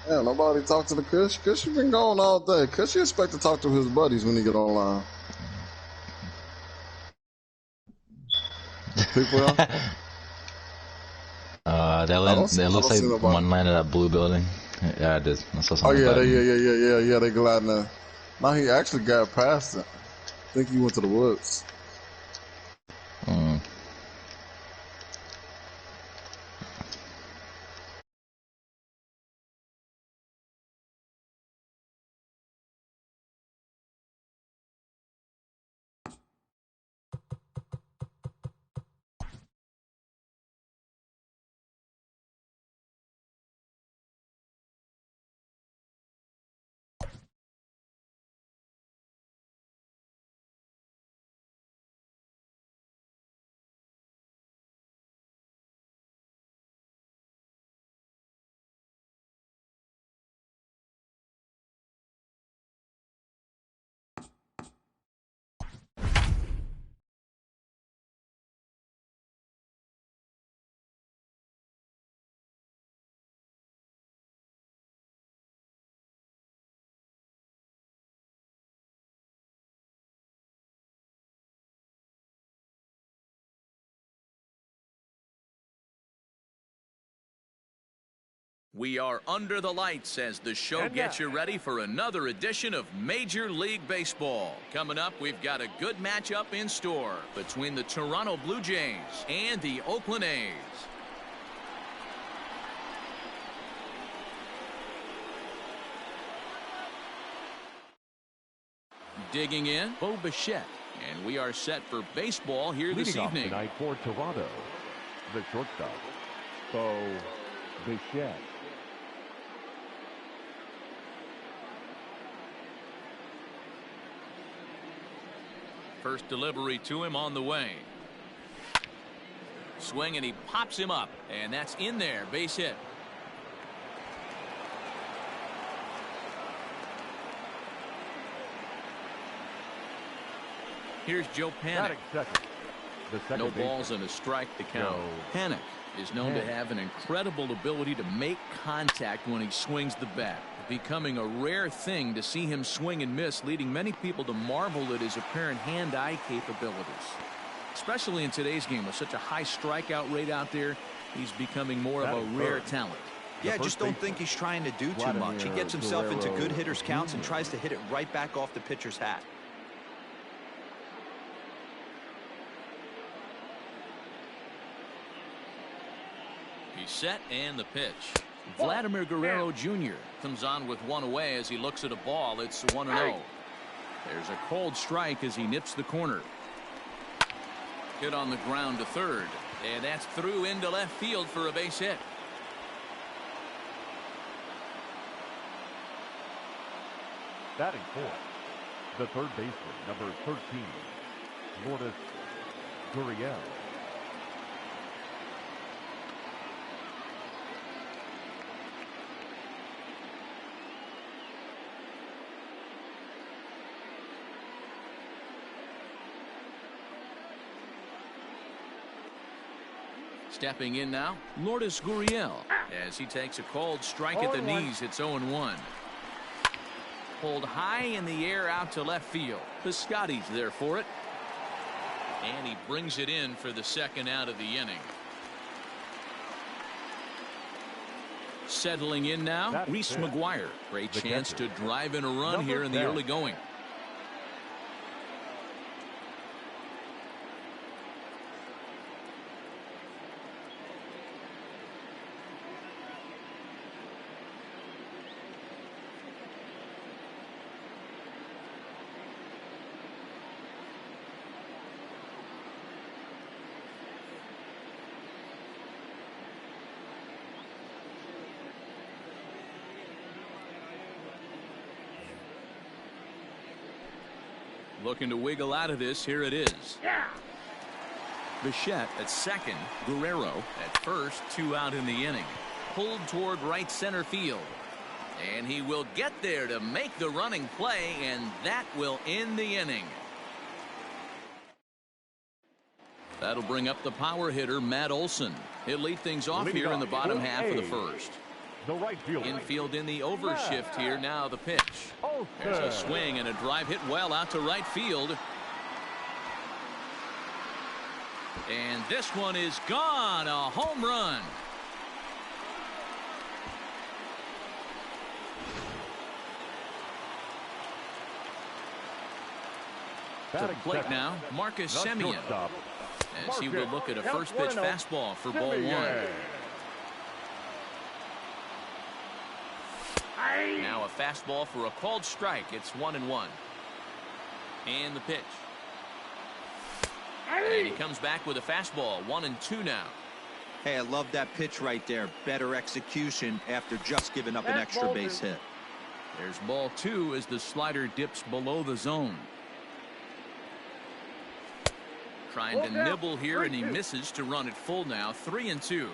Yeah, nobody talked to the Kush. Kush has been gone all day. Kush expect to talk to his buddies when he get online. People, That I looks don't like see nobody. one landed at blue building. Yeah, it is. I saw Oh someone yeah, gliding. yeah. They gliding there. Now he actually got past it. I think he went to the woods. Mm. We are under the lights as the show gets you ready for another edition of Major League Baseball. Coming up, we've got a good matchup in store between the Toronto Blue Jays and the Oakland A's. Digging in, Bo Bichette. And we are set for baseball here this evening. Tonight for Toronto, the shortstop, Bo Bichette. First delivery to him on the way. Swing, and he pops him up, and that's in there. Base hit. Here's Joe Panik. No balls and a strike to count. Panik is known to have an incredible ability to make contact when he swings the bat, becoming a rare thing to see him swing and miss, leading many people to marvel at his apparent hand-eye capabilities. Especially in today's game with such a high strikeout rate out there, he's becoming more of a rare talent. Yeah, I just don't think he's trying to do too much. He gets himself into good hitters counts and tries to hit it right back off the pitcher's hat. He's set, and the pitch. Vladimir Guerrero Jr. comes on with one away as he looks at a ball. It's 1-0. There's a cold strike as he nips the corner. Hit on the ground to third, and that's through into left field for a base hit. Batting fourth, the third baseman, number 13, Lourdes Gurriel. Stepping in now, Lourdes Gurriel, as he takes a cold strike at the knees. It's 0-1. Pulled high in the air out to left field. Piscotty's there for it. And he brings it in for the second out of the inning. Settling in now, Reese McGuire. Great chance to drive in a run here in the early going. Looking to wiggle out of this. Here it is. Bichette at second. Guerrero at first. 2 out in the inning. Pulled toward right center field. And he will get there to make the running play, and that will end the inning. That'll bring up the power hitter, Matt Olson. He'll lead things off here in the bottom half of the first. the right fielder. Infield in the overshift here. Now the pitch. There's a swing and a drive hit well out to right field. And this one is gone. A home run. To the plate now, Marcus Semien. As he will look at a first pitch fastball for ball one. Now a fastball for a called strike. It's 1-1. And the pitch. And he comes back with a fastball. 1-2 now. Hey, I love that pitch right there. Better execution after just giving up an extra base hit. There's ball two as the slider dips below the zone. Trying to nibble here, and he misses to run it full now. 3-2.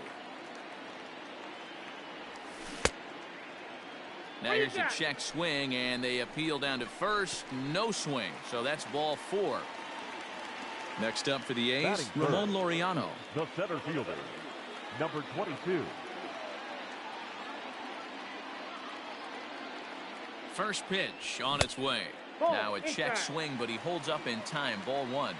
Now here's a check swing, and they appeal down to first. No swing, so that's ball four. Next up for the A's, Ramon Laureano. The center fielder, number 22. First pitch on its way. Now a check swing, but he holds up in time. Ball one.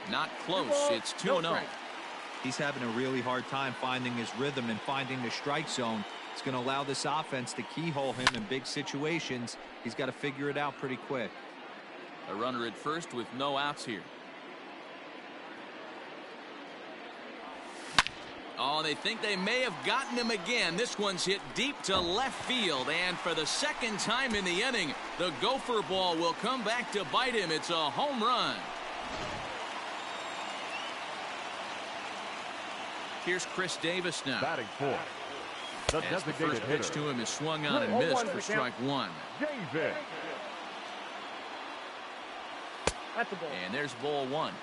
Not close. It's 2-0. He's having a really hard time finding his rhythm and finding the strike zone. It's going to allow this offense to keyhole him in big situations. He's got to figure it out pretty quick. A runner at first with no outs here. Oh, they think they may have gotten him again. This one's hit deep to left field. And for the second time in the inning, the gopher ball will come back to bite him. It's a home run. Here's Chris Davis now. Batting fourth. As the first pitch to him is swung on and missed for strike one. Davis. And there's ball one.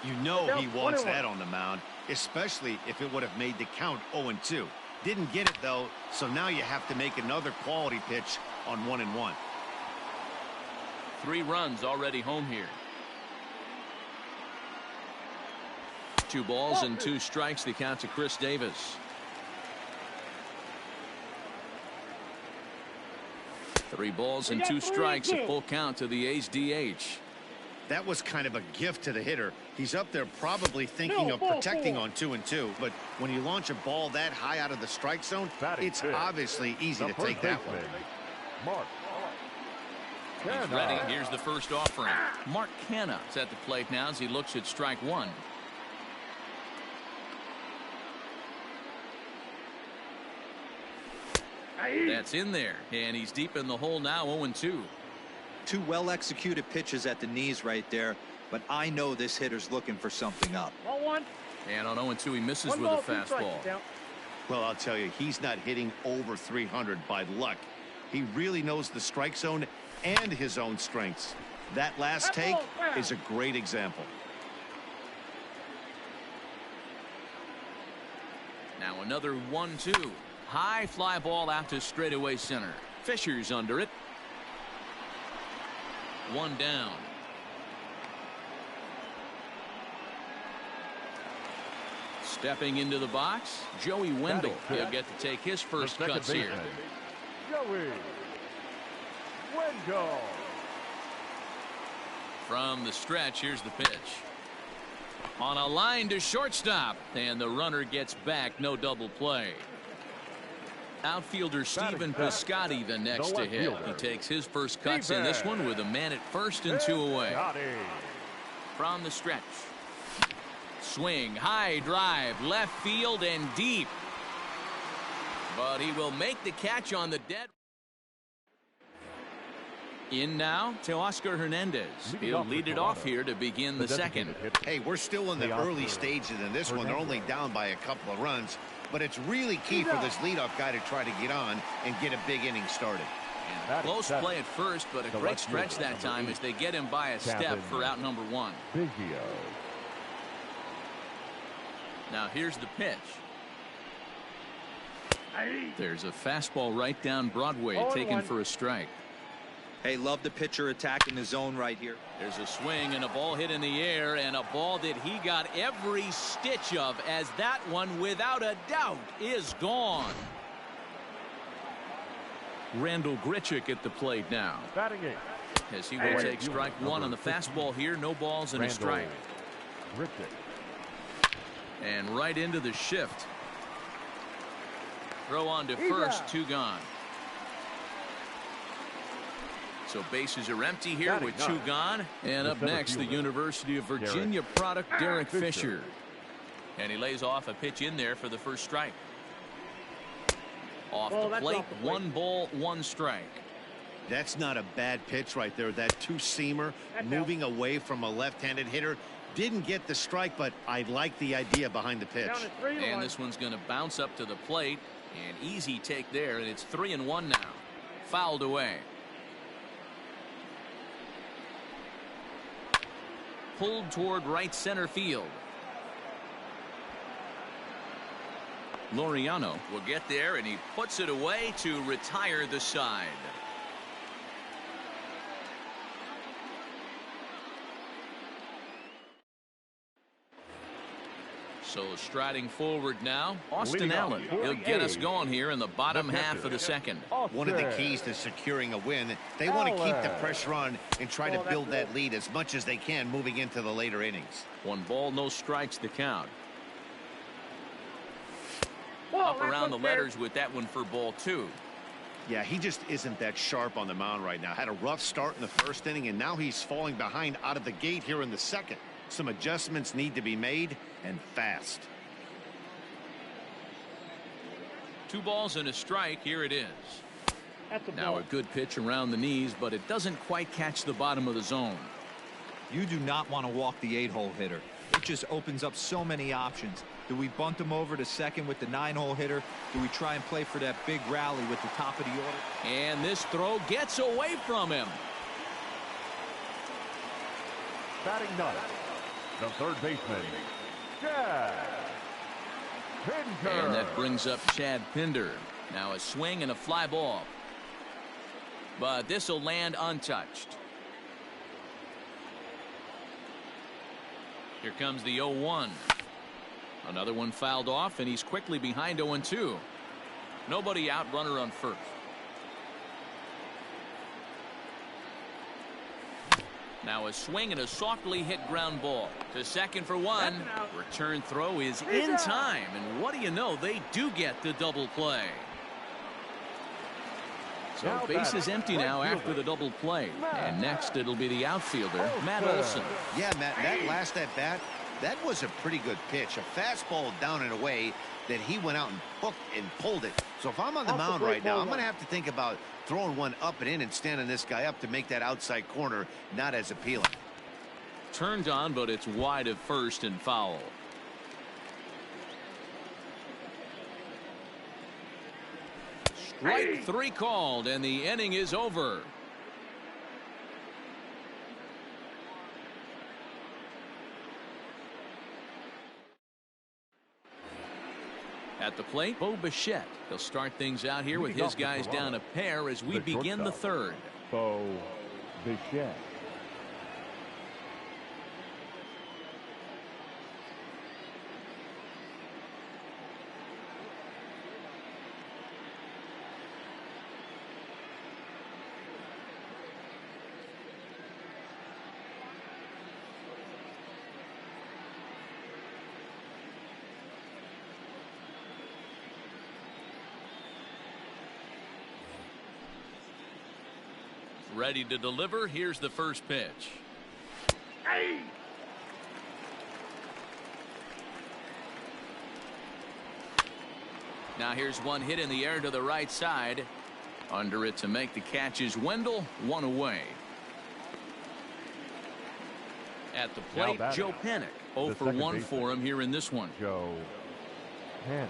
You know he wants that on the mound, especially if it would have made the count 0-2. Didn't get it, though, so now you have to make another quality pitch on 1-1. 3 runs already home here. 2 balls and 2 strikes, the count to Chris Davis. 3 balls and 2 strikes, a full count to the A's DH. That was kind of a gift to the hitter. He's up there probably thinking of protecting on 2-2, but when you launch a ball that high out of the strike zone, it's obviously easy to take that one. Mark. He's ready. Here's the first offering. Mark Canha's at the plate now as he looks at strike one. That's in there, and he's deep in the hole now. 0-2. 2 well-executed pitches at the knees right there, but I know this hitter's looking for something up. And on 0-2, he misses with a fastball. Well, I'll tell you, he's not hitting over 300 by luck. He really knows the strike zone and his own strengths. That last take is a great example. Now another 1-2. High fly ball out to straightaway center. Fisher's under it. 1 down. Stepping into the box, Joey Wendell. He'll get to take his first cuts here. Joey Wendell. From the stretch, here's the pitch. On a line to shortstop, and the runner gets back. No double play. Outfielder Stephen Piscotty the next to hit. He takes his first cuts in this one with a man at first and 2 away. From the stretch. Swing, high drive, left field and deep. But he will make the catch on the dead. In now to Oscar Hernandez. He'll lead it off here to begin the second. Hey, we're still in the early stages in this one. They're only down by a couple of runs. But it's really key for this leadoff guy to try to get on and get a big inning started. And close play at first, but a great stretch that time as they get him by a step for out number 1. Now here's the pitch. There's a fastball right down Broadway taken for a strike. Hey, love the pitcher attacking the zone right here. There's a swing and a ball hit in the air, and a ball that he got every stitch of, as that one, without a doubt, is gone. Randall Grichuk at the plate now. Batting eight. As he will take strike one on the fastball here. No balls and a strike. Grichuk. And right into the shift. Throw on to first, 2 gone. So bases are empty here with 2 gone. And up next, the University of Virginia product, Derek Fisher. And he lays off a pitch in there for the first strike. Off the plate, 1 ball, 1 strike. That's not a bad pitch right there. That two-seamer moving away from a left-handed hitter. Didn't get the strike, but I like the idea behind the pitch. And this one's going to bounce up to the plate. An easy take there, and it's 3-1 now. Fouled away. Pulled toward right center field. Laureano will get there, and he puts it away to retire the side. So striding forward now, Austin Allen. He'll get us going here in the bottom half of the second. One of the keys to securing a win, they want to keep the pressure on and try to build that lead as much as they can moving into the later innings. 1 ball, no strikes to count. Up around the letters with that one for ball 2. Yeah, he just isn't that sharp on the mound right now. Had a rough start in the first inning, and now he's falling behind out of the gate here in the second. Some adjustments need to be made, and fast. 2 balls and a strike. Here it is. Now a good pitch around the knees, but it doesn't quite catch the bottom of the zone. You do not want to walk the 8-hole hitter. It just opens up so many options. Do we bunt him over to second with the 9-hole hitter? Do we try and play for that big rally with the top of the order? And this throw gets away from him. Batting ninth, the third baseman, Chad Pinder. And that brings up Chad Pinder. Now a swing and a fly ball. But this will land untouched. Here comes the 0-1. Another one fouled off, and he's quickly behind 0-2. Nobody out, runner on first. Now a swing and a softly hit ground ball to second for 1. Return throw is in time, and what do you know, they do get the double play. So base is empty now after the double play. And next it'll be the outfielder, Matt Olson. Yeah, Matt, that last at bat, that was a pretty good pitch. A fastball down and away that he went out and hooked and pulled it. So if I'm on the mound right now, I'm going to have to think about throwing one up and in and standing this guy up to make that outside corner not as appealing. Turned on, but it's wide of first and foul. Strike 3 called, and the inning is over. At the plate, Bo Bichette. He'll start things out here with his guys down a pair as we begin the third. Bo Bichette. Ready to deliver. Here's the first pitch. Now here's one hit in the air to the right side. Under it to make the catch is Wendell. 1 away. At the plate, Joe Panik. 0 for 1 for him here in this one. Joe Panik.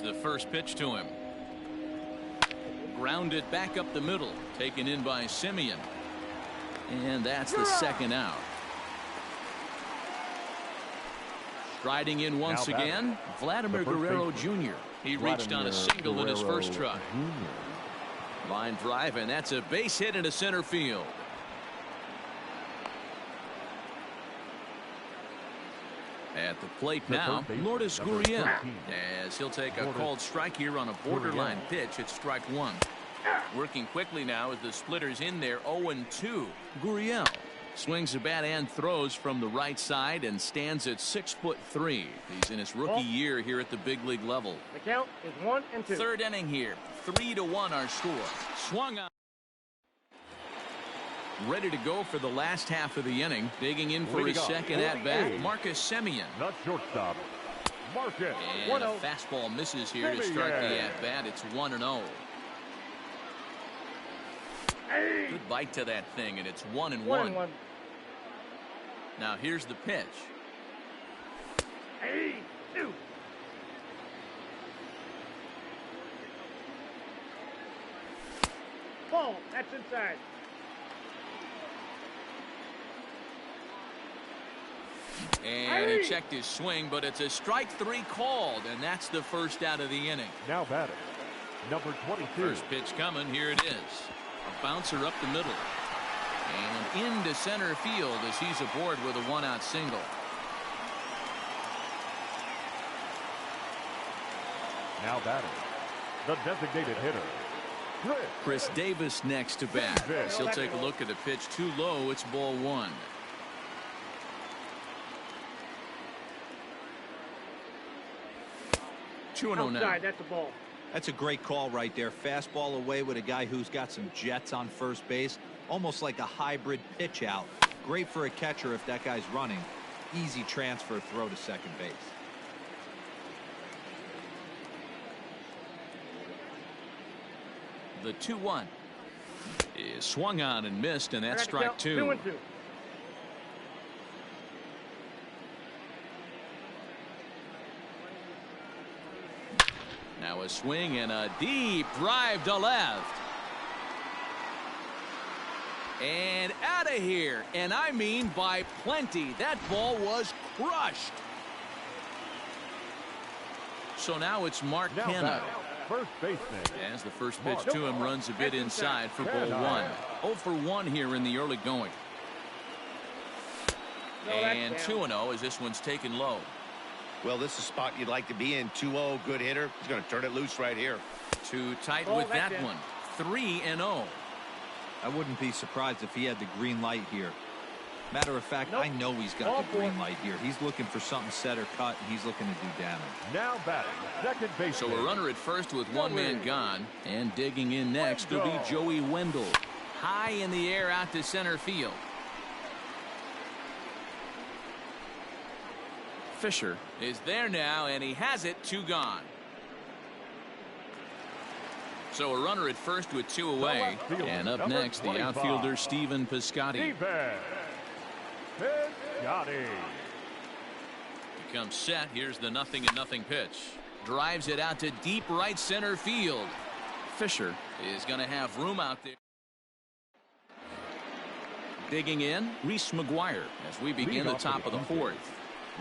the first pitch to him. Grounded back up the middle, taken in by Semien. And that's the second out. Striding in once again, Vladimir Guerrero Jr. He reached on a single in his first try. Line drive, and that's a base hit into center field. At the plate now, Lourdes Gurriel, as he'll take a called strike here on a borderline pitch at strike one. Working quickly now as the splitter's in there, 0-2. Gurriel swings the bat and throws from the right side and stands at 6'3". He's in his rookie year here at the big league level. The count is 1-2. Third inning here, 3-1 our score. Swung on. Ready to go for the last half of the inning. Digging in for his second at-bat, Marcus Semien. Not shortstop, Marcus. And a fastball misses here to start the at-bat. It's 1-0. Good bite to that thing, and it's 1-1. Now here's the pitch. Ball, that's inside. And he checked his swing, but it's a strike three called, and that's the first out of the inning. Now batting, number 22. First pitch coming. Here it is. A bouncer up the middle. And into center field as he's aboard with a one-out single. Now batting, the designated hitter, Chris Davis next to bat. As he'll take a look at the pitch. Too low. It's ball one. Outside, that's a ball. That's a great call right there. Fastball away with a guy who's got some jets on first base. Almost like a hybrid pitch out. Great for a catcher if that guy's running. Easy transfer throw to second base. The 2-1 is swung on and missed, and that's strike two. 2-2. Now a swing and a deep drive to left. And out of here. And I mean by plenty. That ball was crushed. So now it's Mark Canha. First baseman. As the first pitch to him runs a bit inside for ball one. 0 for 1 here in the early going. And 2-0 as this one's taken low. Well, this is a spot you'd like to be in. 2-0, good hitter. He's going to turn it loose right here. Too tight with that one. 3-0. I wouldn't be surprised if he had the green light here. Matter of fact, I know he's got the green light here. He's looking for something set or cut, and he's looking to do damage. Now batting, second base. So a runner at first with one man gone, and digging in next will be Joey Wendell. High in the air out to center field. Fisher is there now, and he has it. 2 gone. So a runner at first with 2 away, and up next the outfielder Stephen Piscotty. Becomes set. Here's the 0-0 pitch. Drives it out to deep right center field. Fisher is going to have room out there. Digging in, Reese McGuire as we begin the top of the 4th.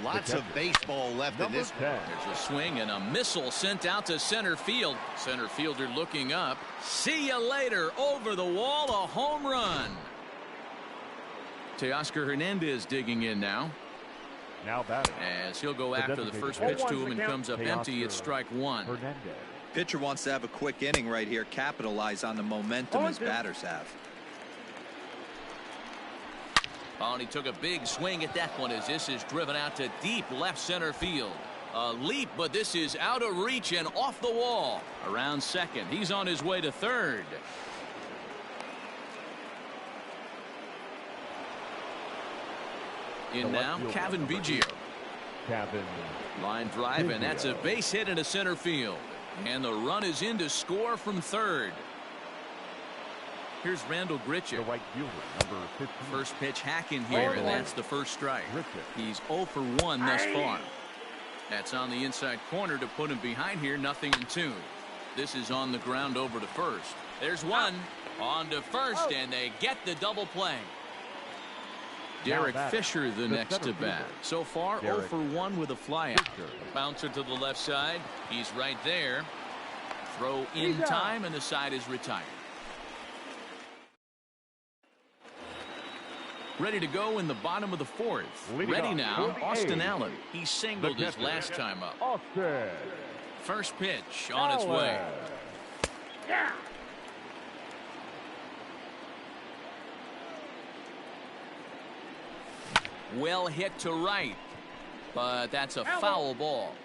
Lots of baseball left in this. There's a swing and a missile sent out to center field. Center fielder looking up. See you later. Over the wall, a home run. Teoscar Hernandez digging in now. Now batting. As he'll go after the first pitch to him and comes up empty. It's strike one. Pitcher wants to have a quick inning right here. Capitalize on the momentum his batters have. Oh, and he took a big swing at that one as this is driven out to deep left center field. A leap, but this is out of reach and off the wall. Around second. He's on his way to third. In now, Kevin Biggio. Line drive, and that's a base hit into center field. And the run is in to score from third. Here's Randall Grichuk. The right fielder, number 15. First pitch hack in here, and that's the first strike. He's 0 for 1 thus far. That's on the inside corner to put him behind here. 0-2. This is on the ground over to first. There's one on to first, and they get the double play. Derek Fisher the next to bat. So far 0 for 1 with a flyout. Bouncer to the left side. He's right there. Throw in time, and the side is retired. Ready to go in the bottom of the fourth. Ready now, Austin Allen. He singled his last time up. First pitch on its way. Yeah. Well hit to right, but that's a foul ball.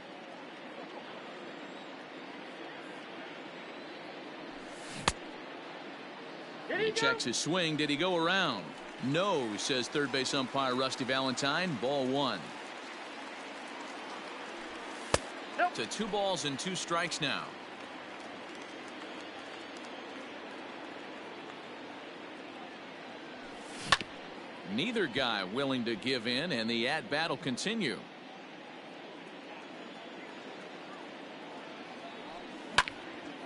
He checks his swing. Did he go around? No, says third base umpire Rusty Valentine. Ball 1. To 2 balls and 2 strikes now. Neither guy willing to give in, and the at-bat will continue.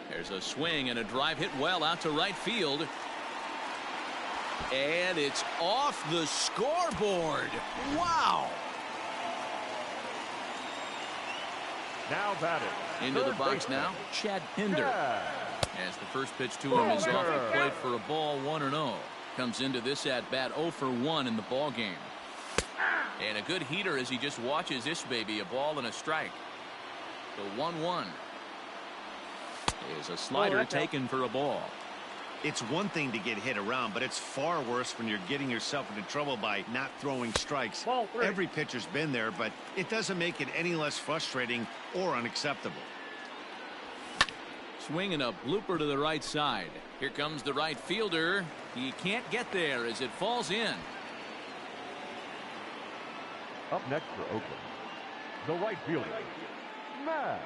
There's a swing and a drive hit well out to right field. And it's off the scoreboard. Wow. Now batted. Into the box now, Chad Pinder. As the first pitch to him is off the plate for a ball, 1-0. Comes into this at-bat 0 for 1 in the ball game. And a good heater as he just watches this baby, a ball and a strike. The 1-1 is a slider taken for a ball. It's one thing to get hit around, but it's far worse when you're getting yourself into trouble by not throwing strikes. Every pitcher's been there, but it doesn't make it any less frustrating or unacceptable. Swinging a blooper to the right side. Here comes the right fielder. He can't get there as it falls in. Up next for Oakland, the right fielder, Matt.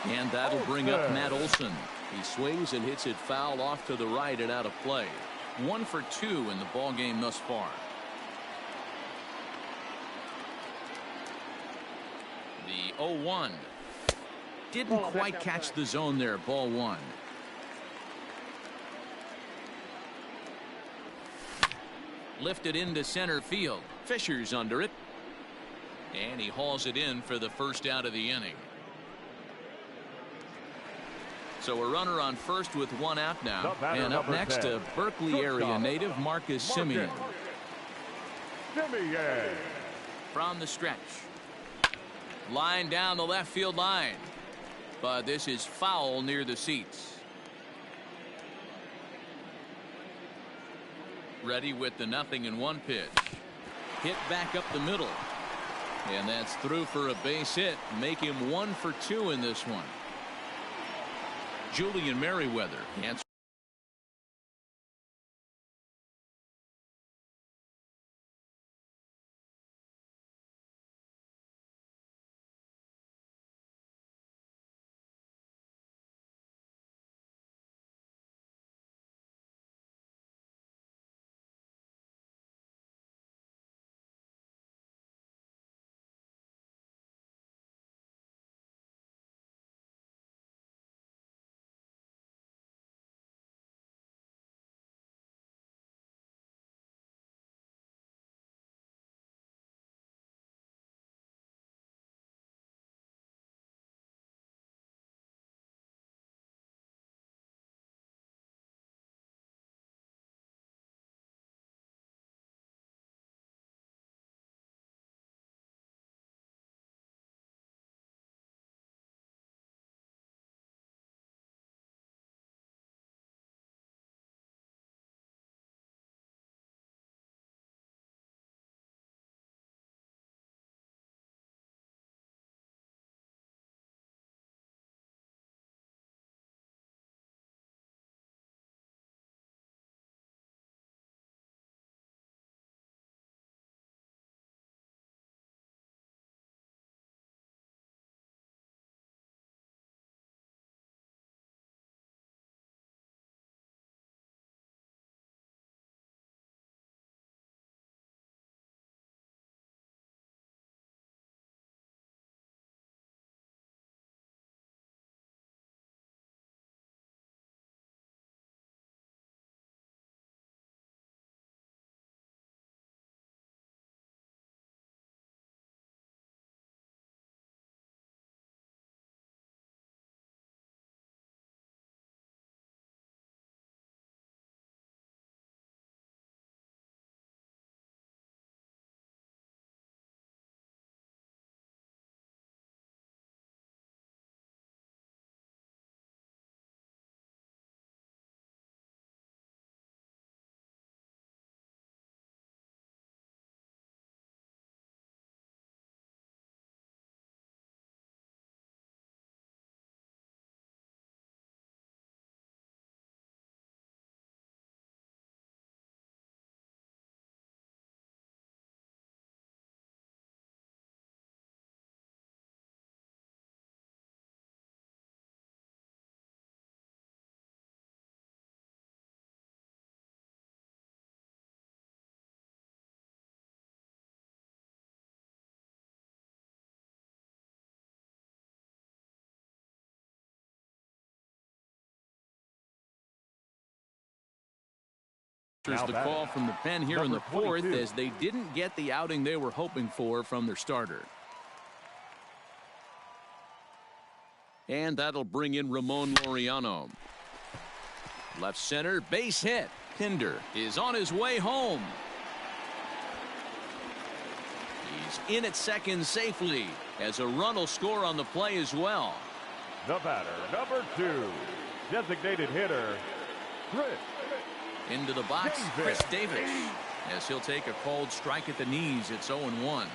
And that'll bring up Matt Olson. He swings and hits it foul off to the right and out of play. 1 for 2 in the ball game thus far. The 0-1 didn't quite catch the zone there. Ball 1. Lifted into center field. Fisher's under it, and he hauls it in for the first out of the inning. So a runner on first with 1 out now. And up next, a Berkeley area native, Marcus Semien. From the stretch. Line down the left field line. But this is foul near the seats. Ready with the 0-1 pitch. Hit back up the middle. And that's through for a base hit. Make him 1 for 2 in this one. Julian Merriweather answers. There's the call from the pen here in the fourth 22. as they didn't get the outing they were hoping for from their starter. And that'll bring in Ramon Laureano. Left center, base hit. Pinder is on his way home. He's in at second safely as a run will score on the play as well. The batter, number 2, designated hitter, Chris. Into the box, Chris Davis. As he'll take a cold strike at the knees. It's 0-1.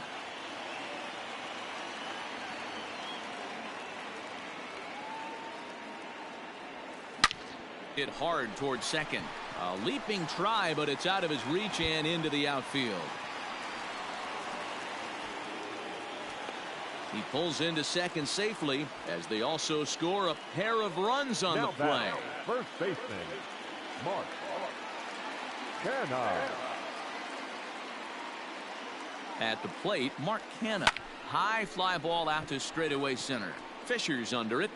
Hit hard towards second. A leaping try, but it's out of his reach and into the outfield. He pulls into second safely as they also score a pair of runs on the play. First baseman, Mark Canha. At the plate, Mark Canha. High fly ball out to straightaway center. Fisher's under it.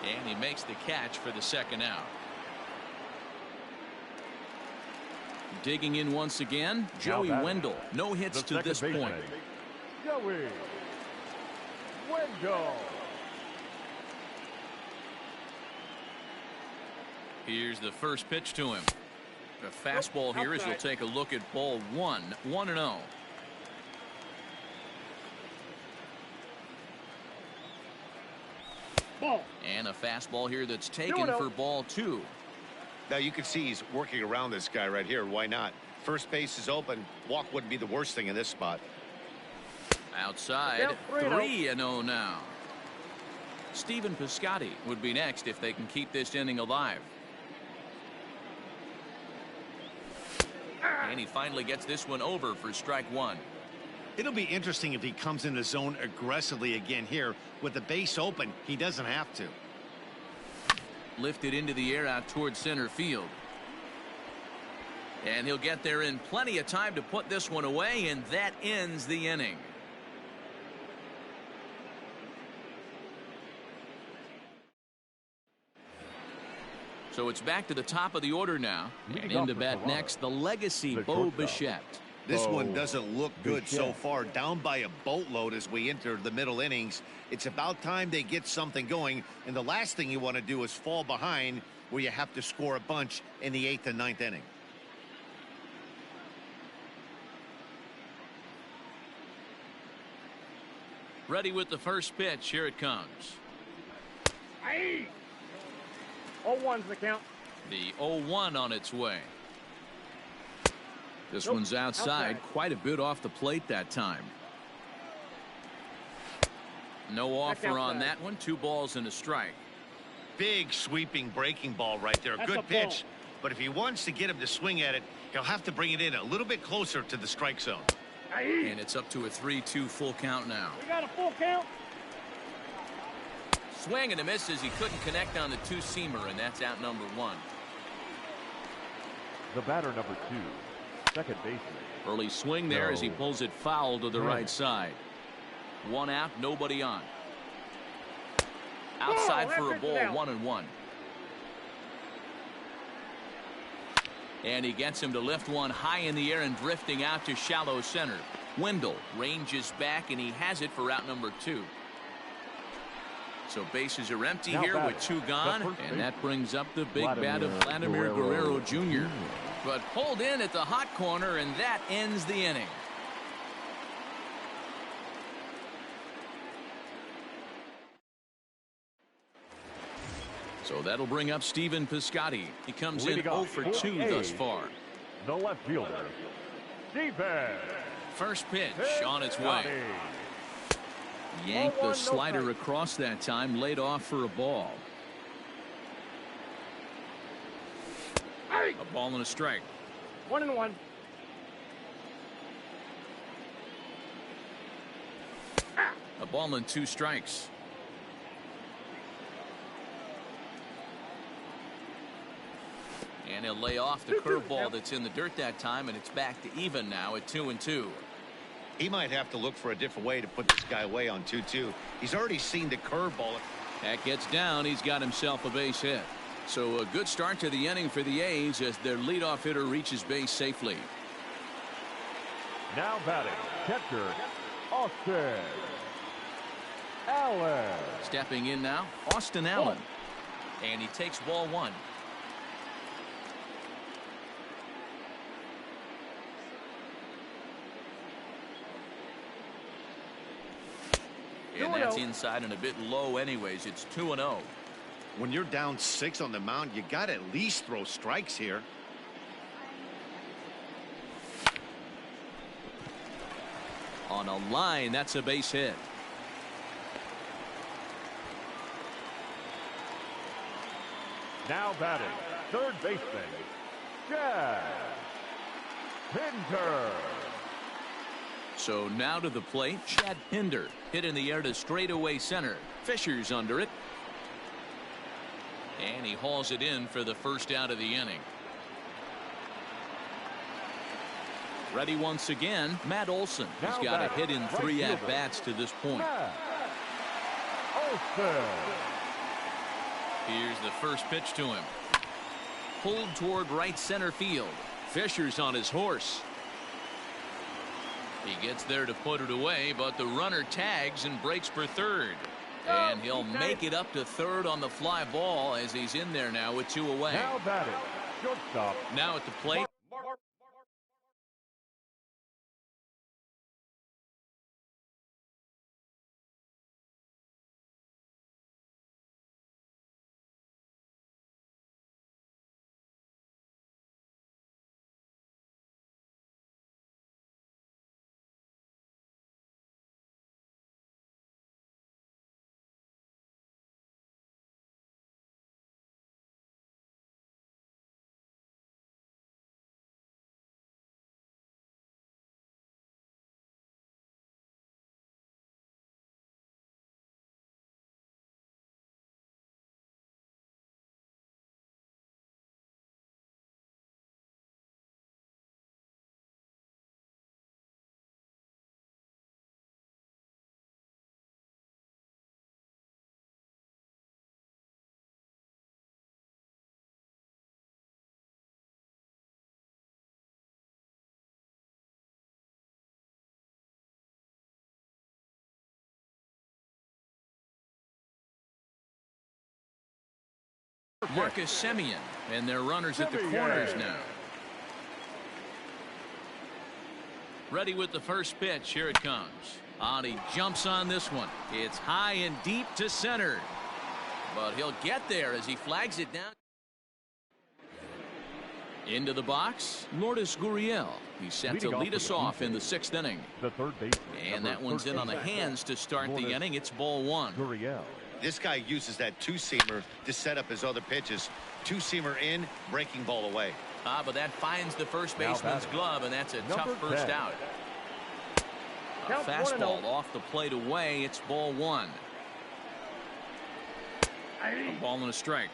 And he makes the catch for the second out. Digging in once again, Joey Wendell. No hits to this point. Joey Wendell. Here's the first pitch to him. A fastball here as we'll take a look at ball 1. 1-0. Ball. And a fastball here that's taken for ball 2. Now you can see he's working around this guy right here. Why not? First base is open. Walk wouldn't be the worst thing in this spot. Outside, 3-0 now. Stephen Piscotty would be next if they can keep this inning alive. And he finally gets this one over for strike 1. It'll be interesting if he comes in the zone aggressively again here. With the base open, he doesn't have to. Lifted into the air out towards center field. And he'll get there in plenty of time to put this one away, and that ends the inning. So it's back to the top of the order now. And in to bat next, the legacy Bo Bichette. This one doesn't look good so far. Down by a boatload as we enter the middle innings. It's about time they get something going. And the last thing you want to do is fall behind where you have to score a bunch in the 8th and 9th inning. Ready with the first pitch. Here it comes. Aye. 0-1's the count. The 0-1 on its way. This one's outside. Quite a bit off the plate that time. No offer on that one. 2 balls and a strike. Big sweeping breaking ball right there. Good pitch. But if he wants to get him to swing at it, he'll have to bring it in a little bit closer to the strike zone. And it's up to a 3-2 full count now. We got a full count. Swing and a miss as he couldn't connect on the 2-seamer, and that's out number 1. The batter, number 2, second baseman. Early swing there as he pulls it foul to the right side. 1 out, nobody on. Outside for a ball, 1-1. And he gets him to lift one high in the air and drifting out to shallow center. Wendell ranges back, and he has it for out number 2. So bases are empty here with 2 gone, and that brings up the big bat of Vladimir Guerrero Jr. But pulled in at the hot corner, and that ends the inning. So that'll bring up Stephen Piscotty. He comes in 0 for 2 thus far. The left fielder, Stephen. First pitch on its way. Yanked the slider across that time, laid off for a ball. A ball and a strike. 1-1. A ball and 2 strikes. And he'll lay off the curveball that's in the dirt that time, and it's back to even now at 2-2. He might have to look for a different way to put this guy away on 2-2. He's already seen the curveball. That gets down. He's got himself a base hit. So a good start to the inning for the A's as their leadoff hitter reaches base safely. Now batting, catcher, Austin Allen. Stepping in now, Austin Allen. And he takes ball one. And that's inside and a bit low anyways. It's 2-0. When you're down 6 on the mound, you got to at least throw strikes here. On a line, that's a base hit. Now batting, third baseman, Chad Pinder. So now to the plate, Chad Pinder. Hit in the air to straightaway center. Fisher's under it. And he hauls it in for the first out of the inning. Ready once again, Matt Olson. He's got a hit in 3 at-bats to this point. Here's the first pitch to him. Pulled toward right center field. Fisher's on his horse. He gets there to put it away, but the runner tags and breaks for third. And he'll make it up to third on the fly ball as he's in there now with 2 away. Now batting, shortstop. Now at the plate. Marcus Semien, and their runners at the corners now. Ready with the first pitch. Here it comes. He jumps on this one. It's high and deep to center. But he'll get there as he flags it down. Into the box, Lourdes Gurriel. He's set to lead us off in the 6th inning. The third baseman. And that one's in on the hands to start the inning. It's ball 1. Gurriel. This guy uses that 2-seamer to set up his other pitches. 2-seamer in, breaking ball away. But that finds the first baseman's glove, and that's a tough first 10. out. A fastball off the plate away. It's ball 1. A ball and a strike.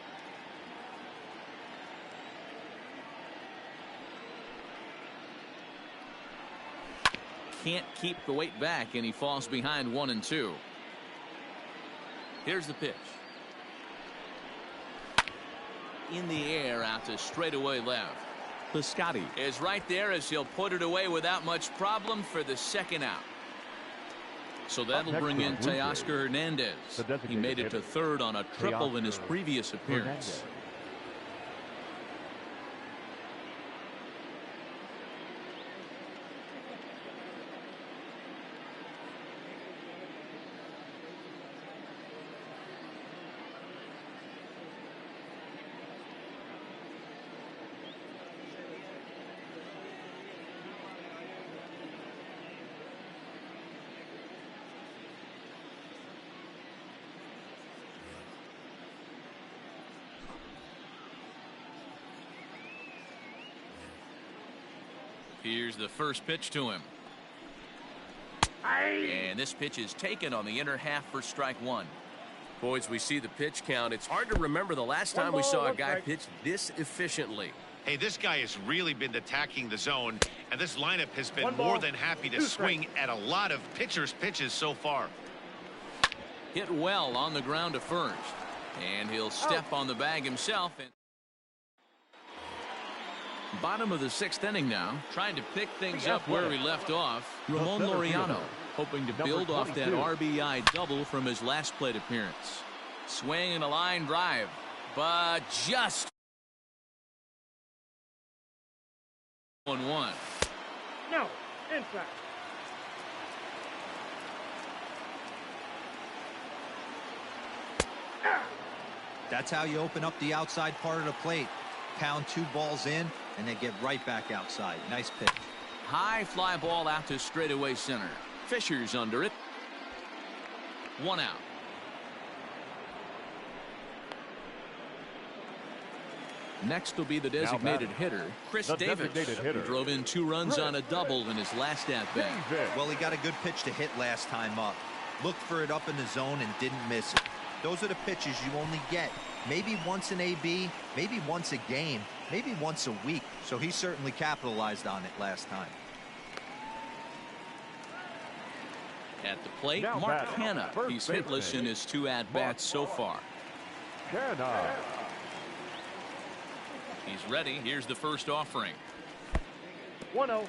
Can't keep the weight back, and he falls behind 1-2. Here's the pitch. In the air out to straightaway left. Piscotty is right there as he'll put it away without much problem for the second out. So that'll bring in Teoscar Hernandez. He made it to third on a triple in his previous appearance. Here's the first pitch to him. And this pitch is taken on the inner half for strike 1. Boys, we see the pitch count. It's hard to remember the last time we saw a guy pitch this efficiently. Hey, this guy has really been attacking the zone, and this lineup has been more than happy to swing at a lot of pitchers' pitches so far. Hit well on the ground to first. And he'll step on the bag himself. And bottom of the 6th inning now, trying to pick things up where he left off. Ramon Laureano hoping to build off that RBI double from his last plate appearance. Swing and a line drive, but just 1-1. No, inside. That's how you open up the outside part of the plate. Pound 2 balls in and then get right back outside. Nice pitch. High fly ball out to straightaway center. Fisher's under it. 1 out. Next will be the designated hitter, Chris Davis, who drove in 2 runs on a double in his last at-bat. Well, he got a good pitch to hit last time up. Looked for it up in the zone and didn't miss it. Those are the pitches you only get maybe once in AB, maybe once a game, maybe once a week. So he certainly capitalized on it last time. At the plate, Mark Hanna. He's hitless in his 2 at-bats so far. He's ready. Here's the first offering. 1-0.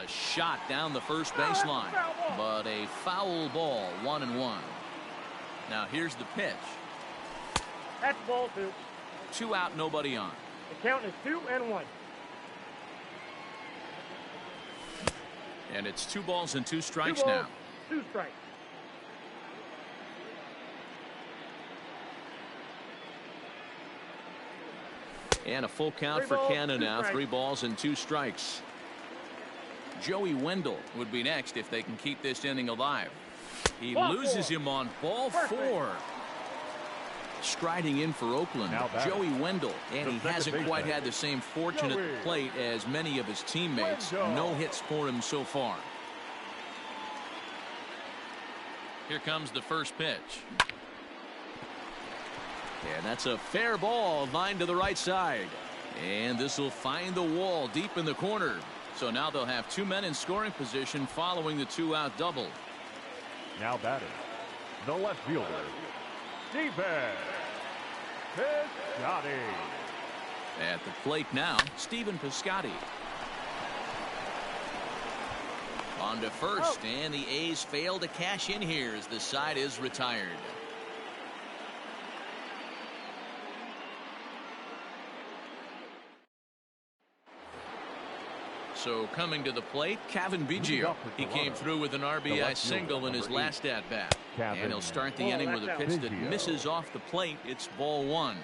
A shot down the first baseline, but a foul ball. 1-1. Now here's the pitch. That's ball 2. 2 out, nobody on. The count is 2-1. And it's 2 balls and 2 strikes 2 balls, now. 2 strikes. And a full count for Canna now. 3 balls and 2 strikes. Joey Wendell would be next if they can keep this inning alive. He loses him on ball 4. Striding in for Oakland, Joey Wendell, and he hasn't quite had the same fortune at the plate as many of his teammates. No hits for him so far. Here comes the first pitch. And that's a fair ball, lined to the right side. And this will find the wall deep in the corner. So now they'll have 2 men in scoring position following the 2-out double. Now batting, the left fielder, Stephen Piscotty. At the plate now, Stephen Piscotty. On to first, and the A's fail to cash in here as the side is retired. So coming to the plate, Kevin Biggio. He came through with an RBI single in his last at-bat. And he'll start the inning with a pitch that misses off the plate. It's ball 1.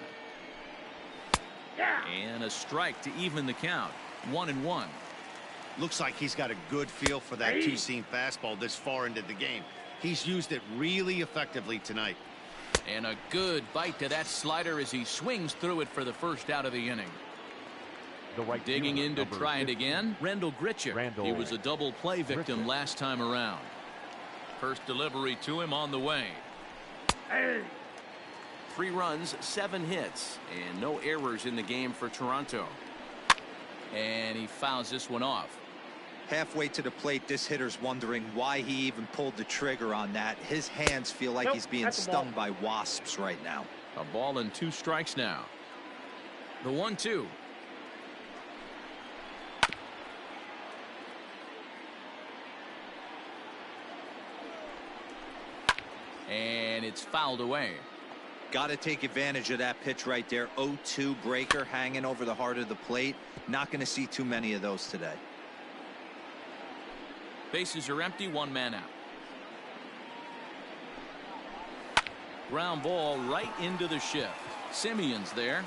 And a strike to even the count. 1-1. Looks like he's got a good feel for that 2-seam fastball this far into the game. He's used it really effectively tonight. And a good bite to that slider as he swings through it for the first out of the inning. Digging in to try it again, Rendell Gritchick. He was a double play victim last time around. First delivery to him on the way. 3 runs, 7 hits, and no errors in the game for Toronto. And he fouls this one off. Halfway to the plate, this hitter's wondering why he even pulled the trigger on that. His hands feel like he's being stung by wasps right now. A ball and 2 strikes now. The 1-2. And it's fouled away. Got to take advantage of that pitch right there. 0-2 breaker hanging over the heart of the plate. Not going to see too many of those today. Bases are empty, 1 man out. Ground ball right into the shift. Simeon's there.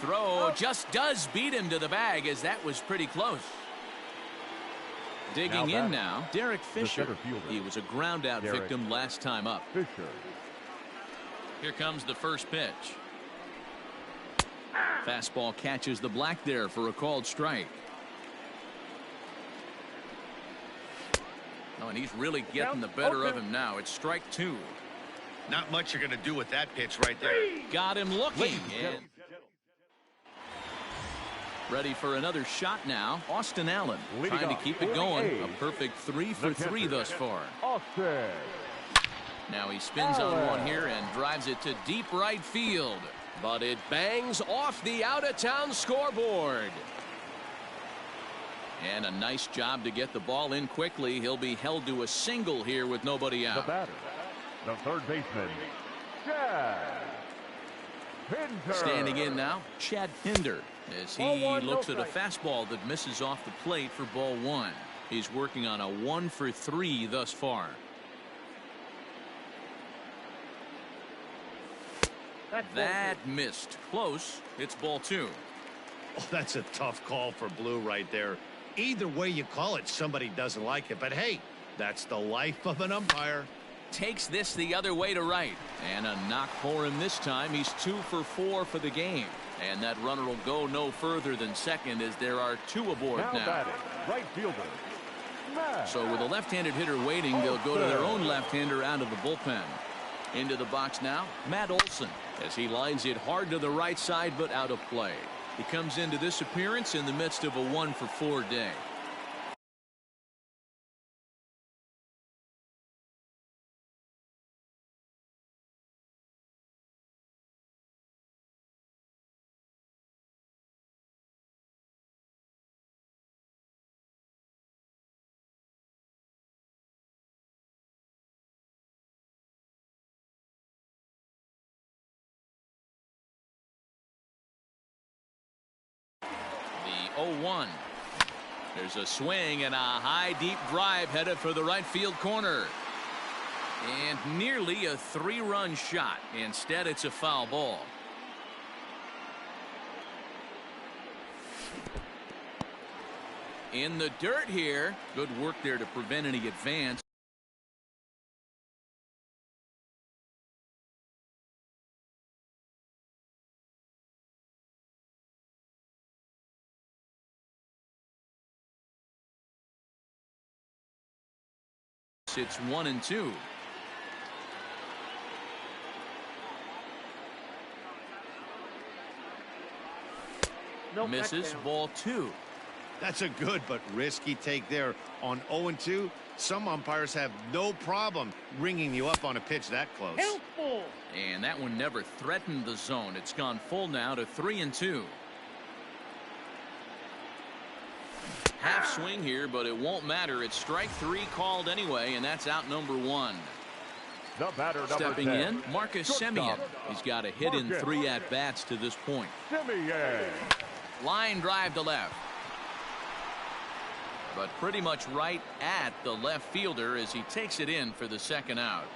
Throw just does beat him to the bag, as that was pretty close. Digging in now, Derek Fisher. He was a ground out victim last time up. Here comes the first pitch. Fastball catches the black there for a called strike. Oh, and he's really getting the better of him now. It's strike 2. Not much you're going to do with that pitch right there. Got him looking. Ready for another shot now. Austin Allen trying to keep it going. A perfect 3 for 3 thus far. Austin. Now he spins on one here and drives it to deep right field. But it bangs off the out-of-town scoreboard. And a nice job to get the ball in quickly. He'll be held to a single here with nobody The out. batter, the third baseman, Chad Pinder. Standing in now, Chad Pinder, as he looks at a fastball that misses off the plate for ball 1. He's working on a 1 for 3 thus far. That missed. Close. It's ball 2. Oh, that's a tough call for Blue right there. Either way you call it, somebody doesn't like it. But hey, that's the life of an umpire. Takes this the other way to right. And a knock for him this time. He's 2 for 4 for the game. And that runner will go no further than second as there are 2 aboard now. Batting, right fielder, Matt. So with a left-handed hitter waiting, they'll go to their own left-hander out of the bullpen. Into the box now, Matt Olson, as he lines it hard to the right side but out of play. He comes into this appearance in the midst of a 1 for 4 day. The 0-1. There's a swing and a high deep drive headed for the right field corner. And nearly a 3-run shot. Instead, it's a foul ball. In the dirt here. Good work there to prevent any advance. It's 1-2. Misses. Ball 2. That's a good but risky take there on 0-2. Some umpires have no problem ringing you up on a pitch that close. And that one never threatened the zone. It's gone full now to 3-2. Half swing here, but it won't matter. It's strike 3 called anyway, and that's out number 1. The batter, Stepping 10, in, Marcus Semien. He's got a hit in 3 at-bats to this point. Semien. Line drive to left. But pretty much right at the left fielder as he takes it in for the second out.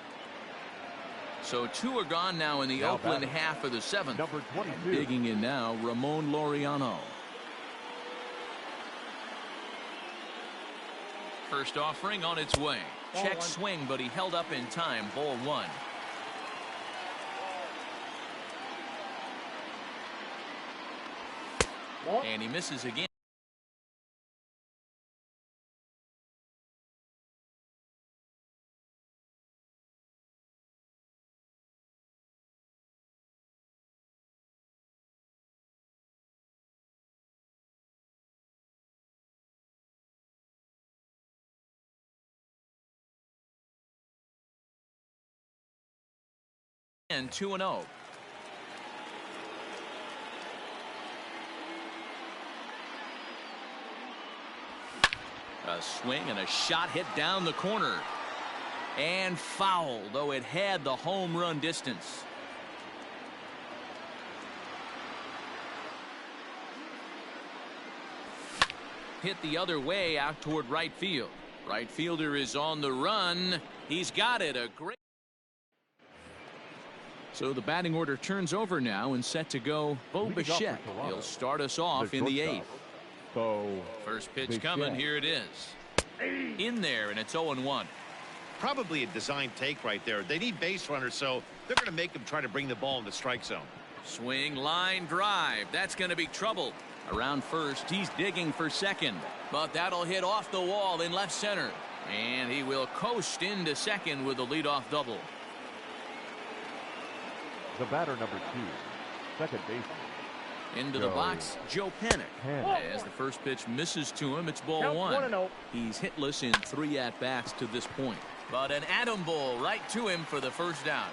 So 2 are gone now in the Oakland half of the 7th. Number 22. And digging in now, Ramon Laureano. First offering on its way. Check swing, but he held up in time. Ball 1. And he misses again. And 2-0. A swing and a shot hit down the corner. And foul, though it had the home run distance. Hit the other way out toward right field. Right fielder is on the run. He's got it. A great. So the batting order turns over now and set to go. Bo Bichette. He'll start us off in the 8th. First pitch coming. Here it is. In there, and it's 0-1. Probably a design take right there. They need base runners, so they're going to make them try to bring the ball in the strike zone. Swing, line drive. That's going to be trouble. Around first, he's digging for second. But that'll hit off the wall in left center. And he will coast into second with a leadoff double. The batter, number 2, second baseman, Into the box, Joe Panic. As the first pitch misses to him, it's ball one. 1-0. He's hitless in 3 at-bats to this point. But an atom ball right to him for the first down.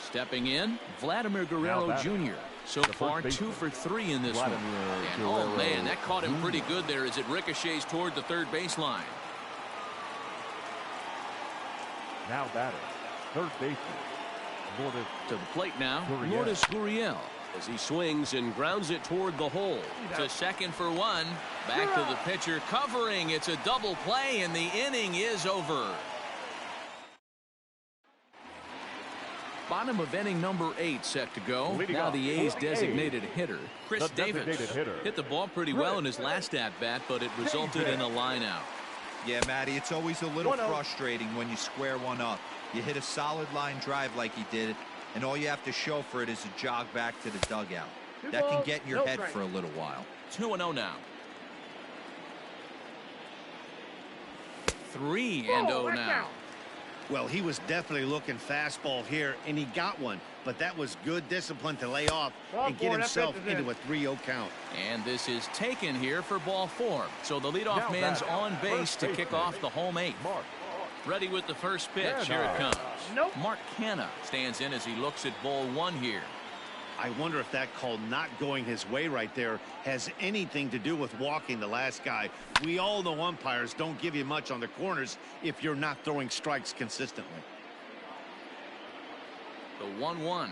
Stepping in, Vladimir Guerrero Jr. So far, 2 for 3 in this one. And oh man, that caught him pretty good there as it ricochets toward the third baseline. Now batter, third baseman, Lourdes. To the plate now, Lourdes Gurriel. As he swings and grounds it toward the hole. To second for 1. Back to the pitcher covering. It's a double play and the inning is over. Bottom of inning number 8 set to go. Now the A's designated hitter, Chris Davis, hit the ball pretty well in his last at-bat, but it resulted in a line out. Yeah, Matty, it's always a little frustrating when you square one up. You hit a solid line drive like he did, and all you have to show for it is a jog back to the dugout. That can get in your head for a little while. 2-0 now. 3-0 now. Well, he was definitely looking fastball here, and he got one. But that was good discipline to lay off and get himself into a 3-0 count. And this is taken here for ball 4. So the leadoff man's on base to kick off the home 8th. Ready with the first pitch. Here it comes. Mark Canha stands in as he looks at ball 1 here. I wonder if that call not going his way right there has anything to do with walking the last guy. We all know umpires don't give you much on the corners if you're not throwing strikes consistently. The 1-1.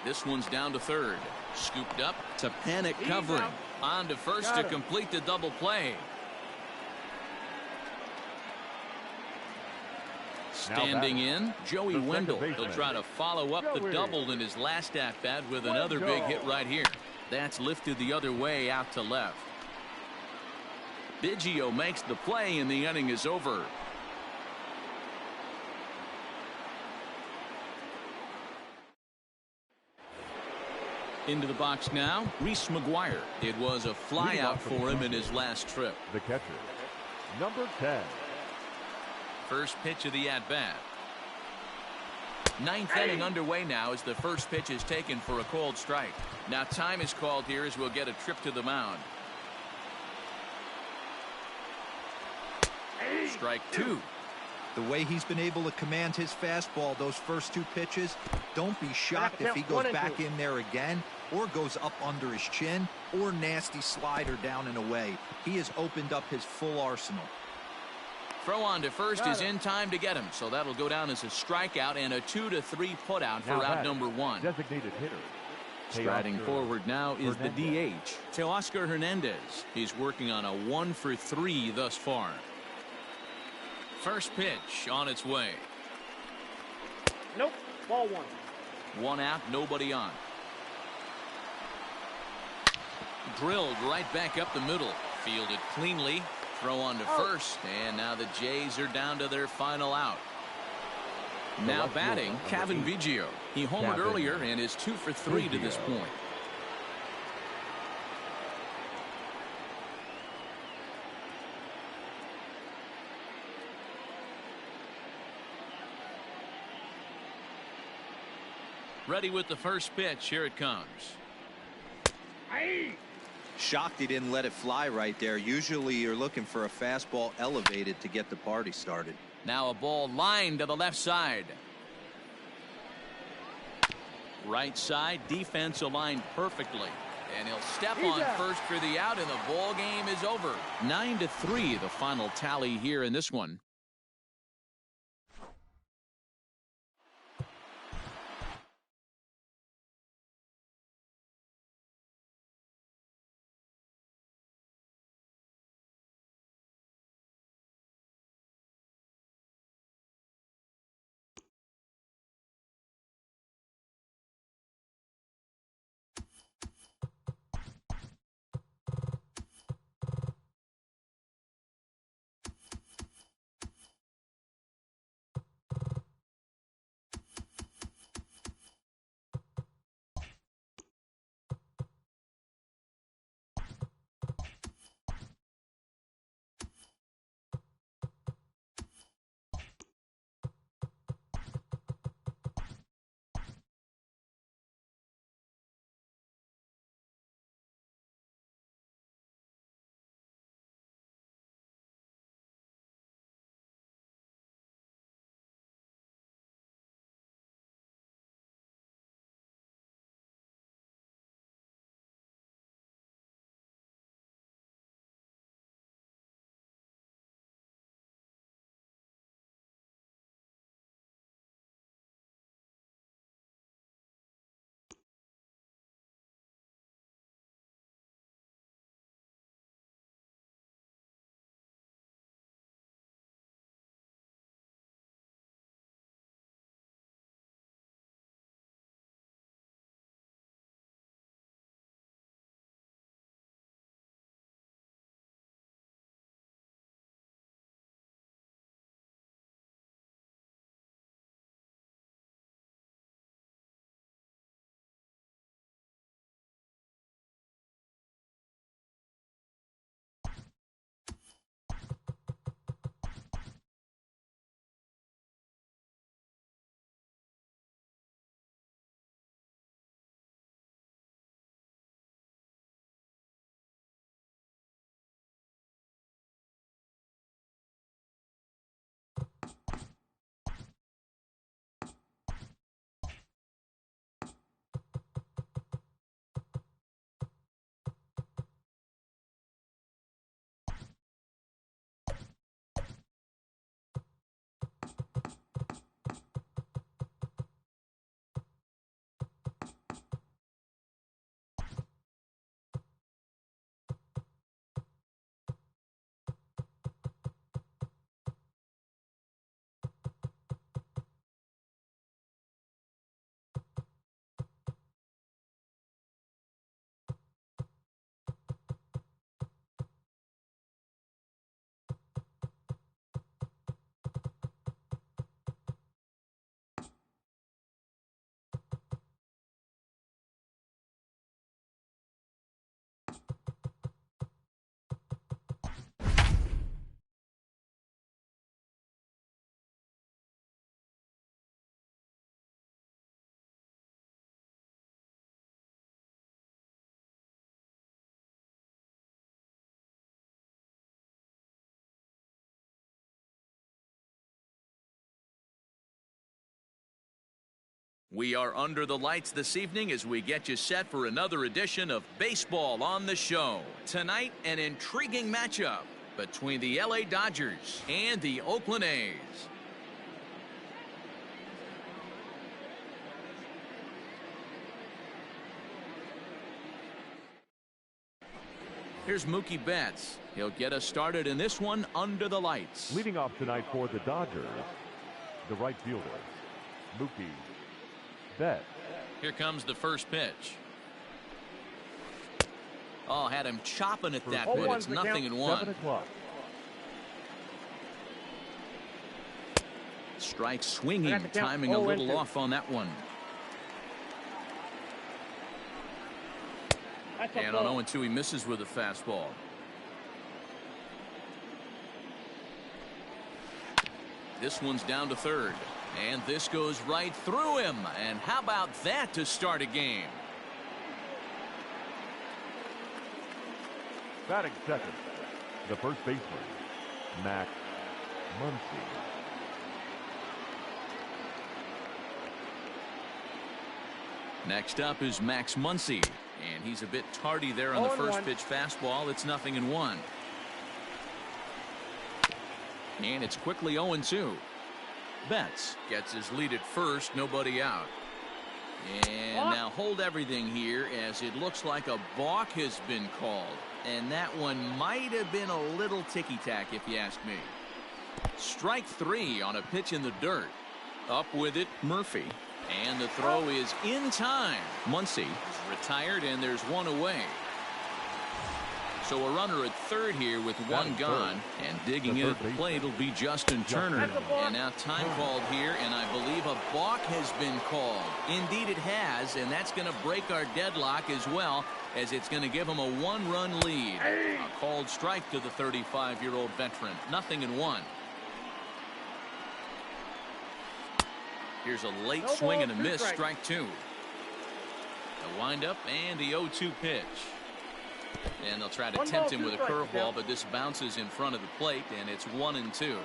This one's down to third. Scooped up to Panic covering. On to first to complete the double play. Standing in, Joey Wendell. He'll try to follow up the double in his last at-bat with another big hit right here. That's lifted the other way out to left. Biggio makes the play and the inning is over. Into the box now, Reese McGuire. It was a fly out for him in his last trip. The catcher, number 10. First pitch of the at-bat. 9th inning underway now as the first pitch is taken for a called strike. Now time is called here as we'll get a trip to the mound. Strike 2. The way he's been able to command his fastball those first 2 pitches, don't be shocked if he goes back in there again or goes up under his chin or nasty slider down and away. He has opened up his full arsenal. Throw on to first is in time to get him, so that'll go down as a strikeout and a 2-3 putout for out number 1. Designated hitter. Striding forward now is the DH, Teoscar Hernandez. He's working on a 1 for 3 thus far. First pitch on its way. Nope. Ball 1. 1 out, nobody on. Drilled right back up the middle. Fielded cleanly. Throw on to first, and now the Jays are down to their final out. Now batting, Cavan Biggio. He homered earlier and is 2 for 3 to this point. Ready with the first pitch. Here it comes. Shocked he didn't let it fly right there. Usually you're looking for a fastball elevated to get the party started. Now a ball lined to the left side. Right side, defense aligned perfectly. And he'll step on first for the out, and the ball game is over. 9-3 the final tally here in this one. We are under the lights this evening as we get you set for another edition of Baseball on the Show. Tonight, an intriguing matchup between the LA Dodgers and the Oakland A's. Here's Mookie Betts. He'll get us started in this one under the lights. Leading off tonight for the Dodgers, the right fielder, Mookie Betts. Here comes the first pitch. Oh, had him chopping at that bit. It's 0-1. 7 o'clock. Strike swinging, timing a little off on that one. And on 0-2, he misses with a fastball. This one's down to third. And this goes right through him. And how about that to start a game? Batting second, the first baseman, Max Muncy. Next up is Max Muncy. And he's a bit tardy there on the first pitch fastball. It's 0-1. And it's quickly 0-2. Betts gets his lead at first, nobody out. And now hold everything here as it looks like a balk has been called. And that one might have been a little ticky-tack if you ask me. Strike 3 on a pitch in the dirt. Up with it, Murphy. And the throw is in time. Muncy is retired and there's one away. So a runner at third here with one gone, and digging in at the plate will be Justin Turner. And now time called here, and I believe a balk has been called. Indeed it has, and that's going to break our deadlock as well, as it's going to give him a 1-run lead. A called strike to the 35-year-old veteran. 0-1. Here's a late swing and a miss, strike 2. The windup and the 0-2 pitch. And they'll try to tempt him with a curveball, but this bounces in front of the plate, and it's 1-2.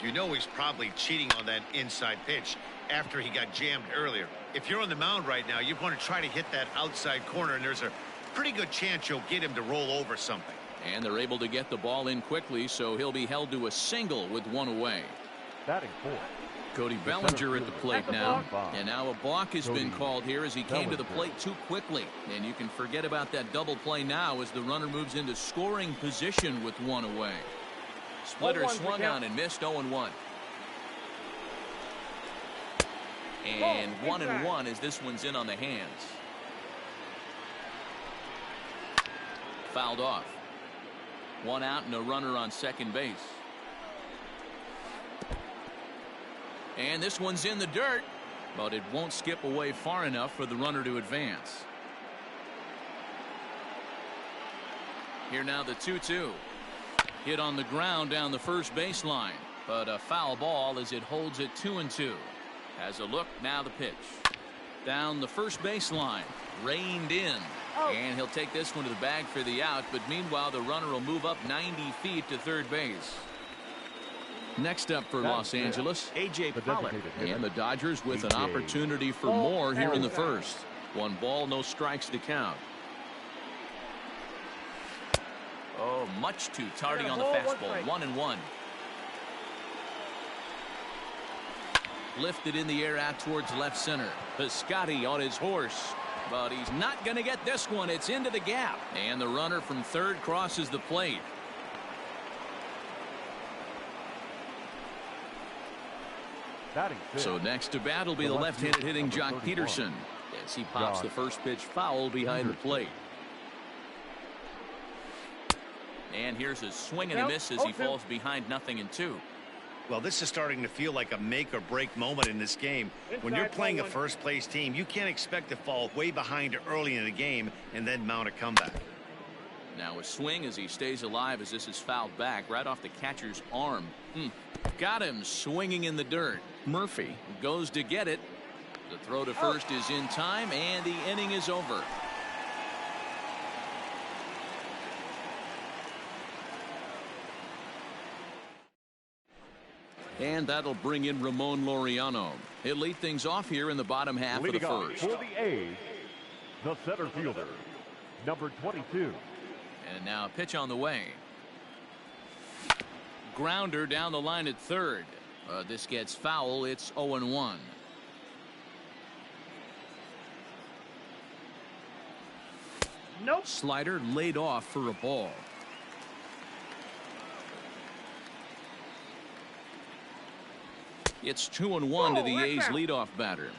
You know he's probably cheating on that inside pitch after he got jammed earlier. If you're on the mound right now, you want to try to hit that outside corner, and there's a pretty good chance you'll get him to roll over something. And they're able to get the ball in quickly, so he'll be held to a single with one away. Batting fourth, Cody Bellinger at the plate now. And now a balk has been called here as he came to the plate too quickly. And you can forget about that double play now as the runner moves into scoring position with one away. Splitter swung on and missed. 0-1. And 1-1 as this one's in on the hands. Fouled off. One out and a runner on second base. And this one's in the dirt, but it won't skip away far enough for the runner to advance. Here now the 2-2. Hit on the ground down the first baseline, but a foul ball as it holds it 2-2. Has a look, now the pitch. Down the first baseline, reined in. And he'll take this one to the bag for the out, but meanwhile the runner will move up 90 feet to third base. Next up for Los Angeles, A.J. Pollock. And the Dodgers with an opportunity for more here in the first. 1 ball, no strikes to count. Oh, much too tardy on the fastball. 1-1. Lifted in the air out towards left center. Piscotty on his horse. But he's not going to get this one. It's into the gap. And the runner from third crosses the plate. So next to bat will be the left-handed hitting Jock Peterson as he pops the first pitch foul behind the plate. And here's a swing and a miss as he falls behind 0-2. Well, this is starting to feel like a make or break moment in this game. When you're playing a first place team, you can't expect to fall way behind early in the game and then mount a comeback. Now a swing as he stays alive as this is fouled back right off the catcher's arm. Got him swinging in the dirt. Murphy goes to get it. The throw to first is in time, and the inning is over. And that'll bring in Ramon Laureano. He'll lead things off here in the bottom half of the first. For the A's, the center fielder, number 22. And now a pitch on the way. Grounder down the line at third. This gets foul. It's 0-1. Nope. Slider laid off for a ball. It's 2-1 to the A's leadoff batter.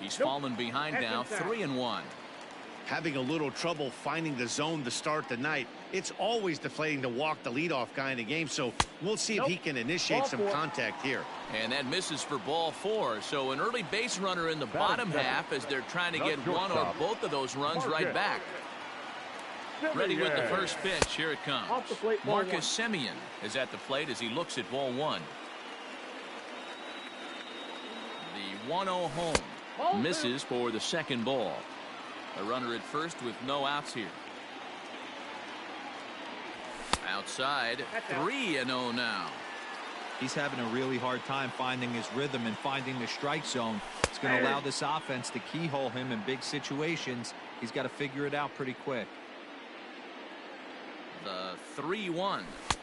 He's fallen behind now, 3-1. Having a little trouble finding the zone to start the night. It's always deflating to walk the leadoff guy in the game, so we'll see if he can initiate some contact here. And that misses for ball 4. So an early base runner in the bottom half as they're trying to get one or both of those runs right back. Ready with the first pitch. Here it comes. Marcus Semien is at the plate as he looks at ball 1. The 1-0 home. Misses for the second ball. A runner at first with no outs here. Outside, 3-0 now. He's having a really hard time finding his rhythm and finding the strike zone. It's going to allow this offense to keyhole him in big situations. He's got to figure it out pretty quick. The 3-1.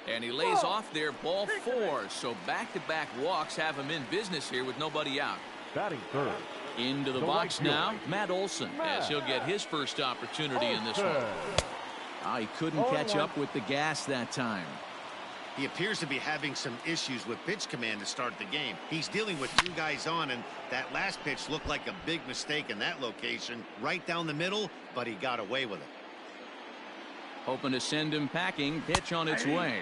And he lays off there, ball 4. So back-to-back walks have him in business here with nobody out. Batting third. Into the box now, Matt Olson, as he'll get his first opportunity in this one. He couldn't catch up with the gas that time. He appears to be having some issues with pitch command to start the game. He's dealing with 2 guys on, and that last pitch looked like a big mistake in that location, right down the middle, but he got away with it. Hoping to send him packing. Pitch on its way.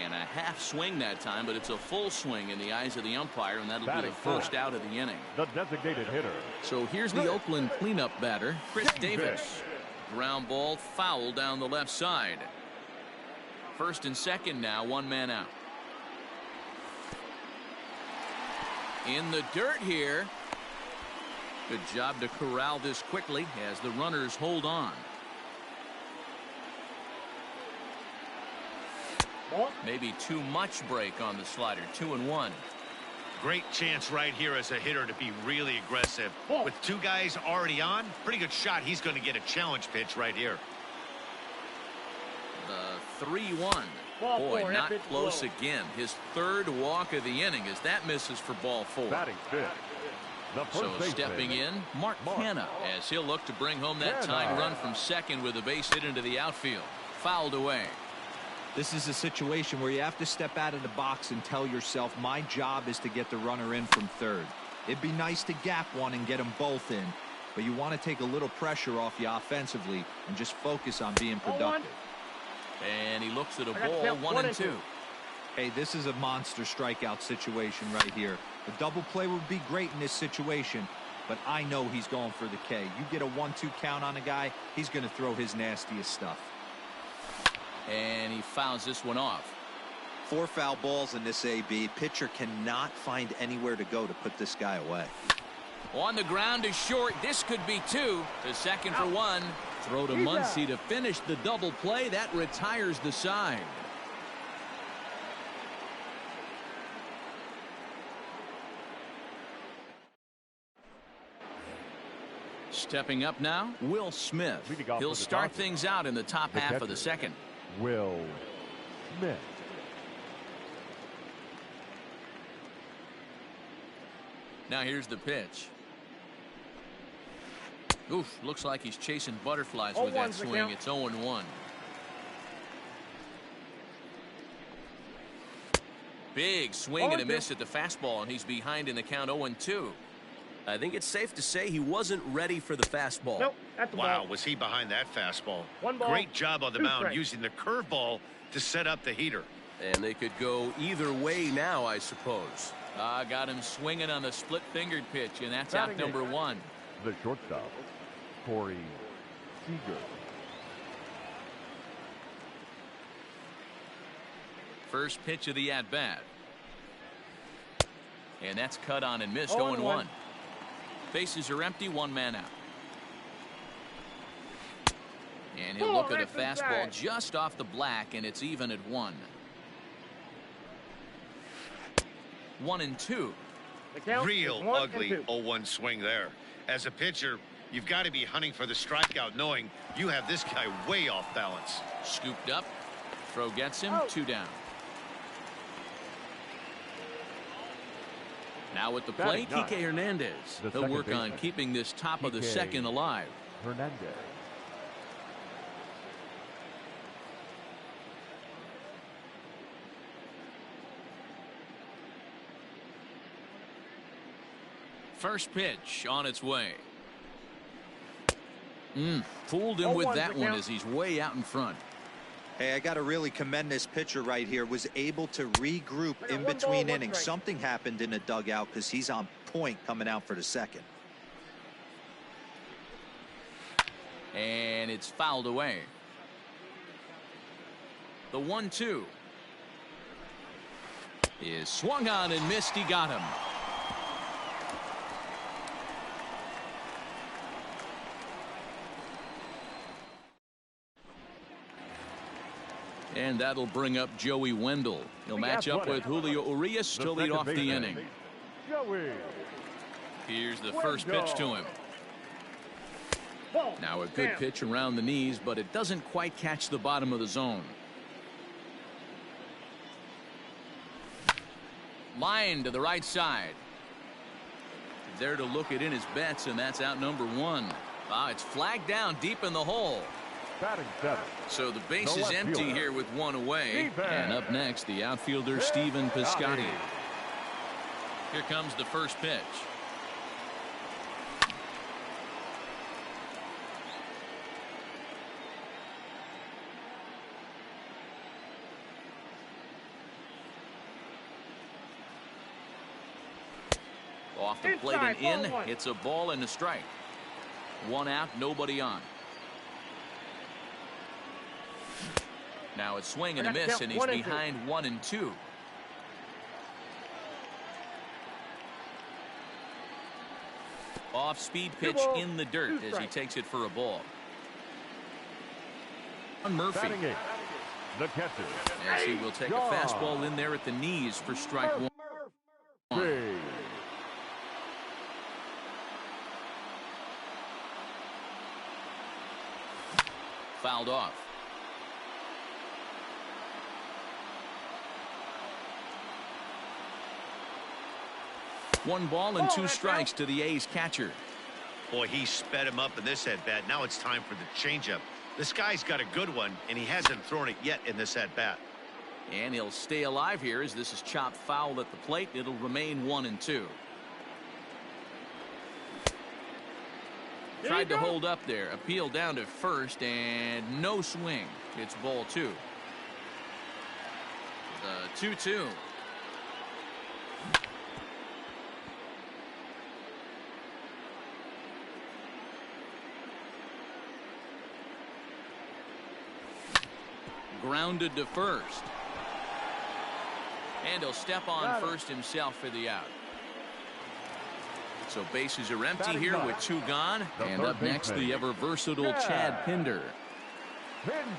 And a half swing that time, but it's a full swing in the eyes of the umpire, and that'll be the first out of the inning. The designated hitter. So here's the Oakland cleanup batter, Chris Davis. Ground ball foul down the left side. First and second now, 1 man out. In the dirt here. Good job to corral this quickly as the runners hold on. Maybe too much break on the slider. 2-1. Great chance right here as a hitter to be really aggressive. With 2 guys already on, pretty good shot. He's going to get a challenge pitch right here. The 3-1. Boy, not close again. His third walk of the inning as that misses for ball 4. Batting fifth. So stepping in, Mark Canha, as he'll look to bring home that tying run from second with a base hit into the outfield. Fouled away. This is a situation where you have to step out of the box and tell yourself, my job is to get the runner in from third. It'd be nice to gap one and get them both in, but you want to take a little pressure off you offensively and just focus on being productive. And he looks at a ball, 1-2. Hey, this is a monster strikeout situation right here. A double play would be great in this situation, but I know he's going for the K. You get a 1-2 count on a guy, he's going to throw his nastiest stuff. And he fouls this one off. 4 foul balls in this AB. Pitcher cannot find anywhere to go to put this guy away. On the ground is short. This could be 2. To second for 1. Throw to Muncy to finish the double play. That retires the side. Stepping up now, Will Smith. He'll start things out in the top half of the second. Will Smith. Now here's the pitch. Oof, looks like he's chasing butterflies with that swing. It's 0-1. Big swing and a miss at the fastball, and he's behind in the count 0-2. I think it's safe to say he wasn't ready for the fastball. Nope, at the Wow, ball. was he behind that fastball? 1 ball. Great job on the mound using the curveball to set up the heater. And they could go either way now, I suppose. Got him swinging on the split-fingered pitch, and that's out number 1. The shortstop, Corey Seager. First pitch of the at-bat. And that's cut on and missed. 0-1. Bases are empty, 1 man out. And he'll look at a fastball just off the black, and it's even at 1. 1-2. Real ugly 0-1 swing there. As a pitcher, you've got to be hunting for the strikeout, knowing you have this guy way off balance. Scooped up. Throw gets him. 2 down. Now at the plate, Kike Hernandez. He'll work on keeping this top of the second alive. Hernandez. First pitch on its way. Fooled him with that one as he's way out in front. Hey, I got to really commend this pitcher right here. Was able to regroup in between innings. Something happened in the dugout because he's on point coming out for the second. And it's fouled away. The 1-2 is swung on and missed. He got him. And that'll bring up Joey Wendell. He'll match up with Julio Urias to lead off the inning. Here's the first pitch to him. Now a good pitch around the knees, but it doesn't quite catch the bottom of the zone. Line to the right side. There to look it in his bets, and that's out number 1. It's flagged down deep in the hole. So the base is empty here with 1 away. And up next, the outfielder Stephen Piscotty. Here comes the first pitch. Off the plate and in. It's a ball and a strike. 1 out, nobody on. Now it's swing and a miss, and he's behind 1-2. Off speed pitch in the dirt as he takes it for a ball. Murphy. The catcher. As he will take a fastball in there at the knees for strike 1. Fouled off. One ball and 2 strikes to the A's catcher. Boy, he sped him up in this at-bat. Now it's time for the changeup. This guy's got a good one, and he hasn't thrown it yet in this at-bat. And he'll stay alive here as this is chopped foul at the plate. It'll remain 1-2. Tried to hold up there. Appeal down to first, and no swing. It's ball 2. The 2-2. Grounded to first. And he'll step on first himself for the out. So bases are empty here with 2 gone. And up next, the ever versatile Chad Pinder.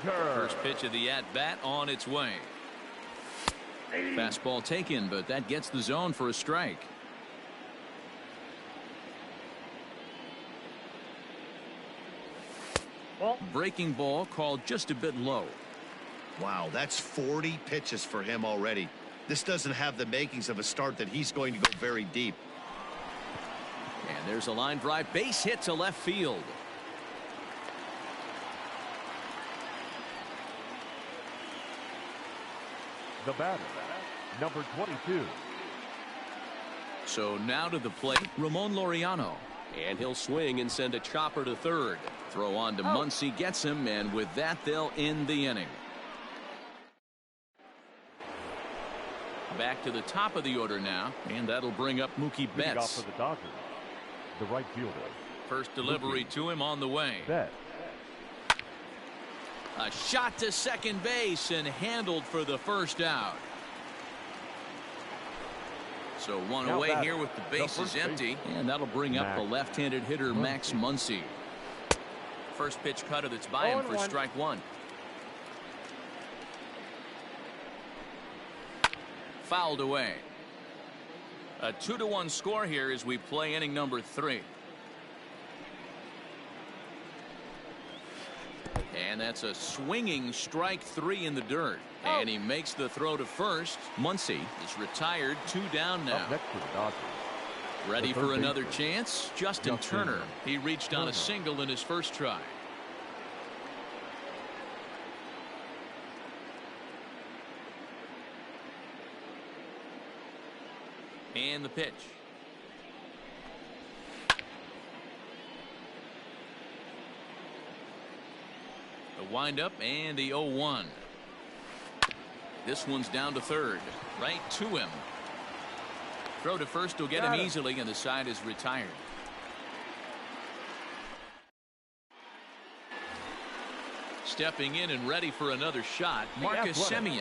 First pitch of the at-bat on its way. Fastball taken, but that gets the zone for a strike. Breaking ball called just a bit low. Wow, that's 40 pitches for him already. This doesn't have the makings of a start that he's going to go very deep. And there's a line drive, base hit to left field. The batter, number 22. So now to the plate, Ramon Laureano. And he'll swing and send a chopper to third. Throw on to Muncy, gets him, and with that, they'll end the inning. Back to the top of the order now, and that'll bring up Mookie Betts. Off for the Dodgers, the right fielder. First delivery to him on the way. Betts. A shot to second base and handled for the first out. So 1 away here with the bases empty, and that'll bring up the left-handed hitter Max Muncy. First pitch cutter that's by him for strike one. Fouled away. A 2-1 score here as we play inning number 3. And that's a swinging strike 3 in the dirt. And he makes the throw to first. Muncy is retired, 2 down now. Up next to the Dodgers. Ready for another chance? Justin Turner. He reached on a single in his first try. And the pitch. The windup and the 0-1. This one's down to third. Right to him. Throw to first will get him easily, and the side is retired. Stepping in and ready for another shot, Marcus Semien.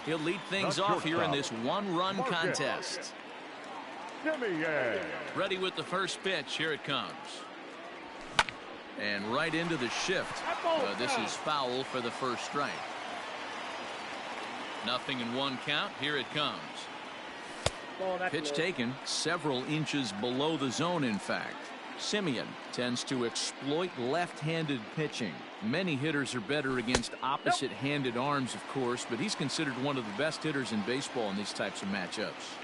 He'll lead things Not off here in shortstop. this one-run Marcus. contest. Simeon. Ready with the first pitch. Here it comes. And right into the shift. This is foul for the first strike. Nothing in one count. Here it comes. Pitch taken several inches below the zone, in fact. Simeon tends to exploit left-handed pitching. Many hitters are better against opposite-handed arms, of course, but he's considered one of the best hitters in baseball in these types of matchups.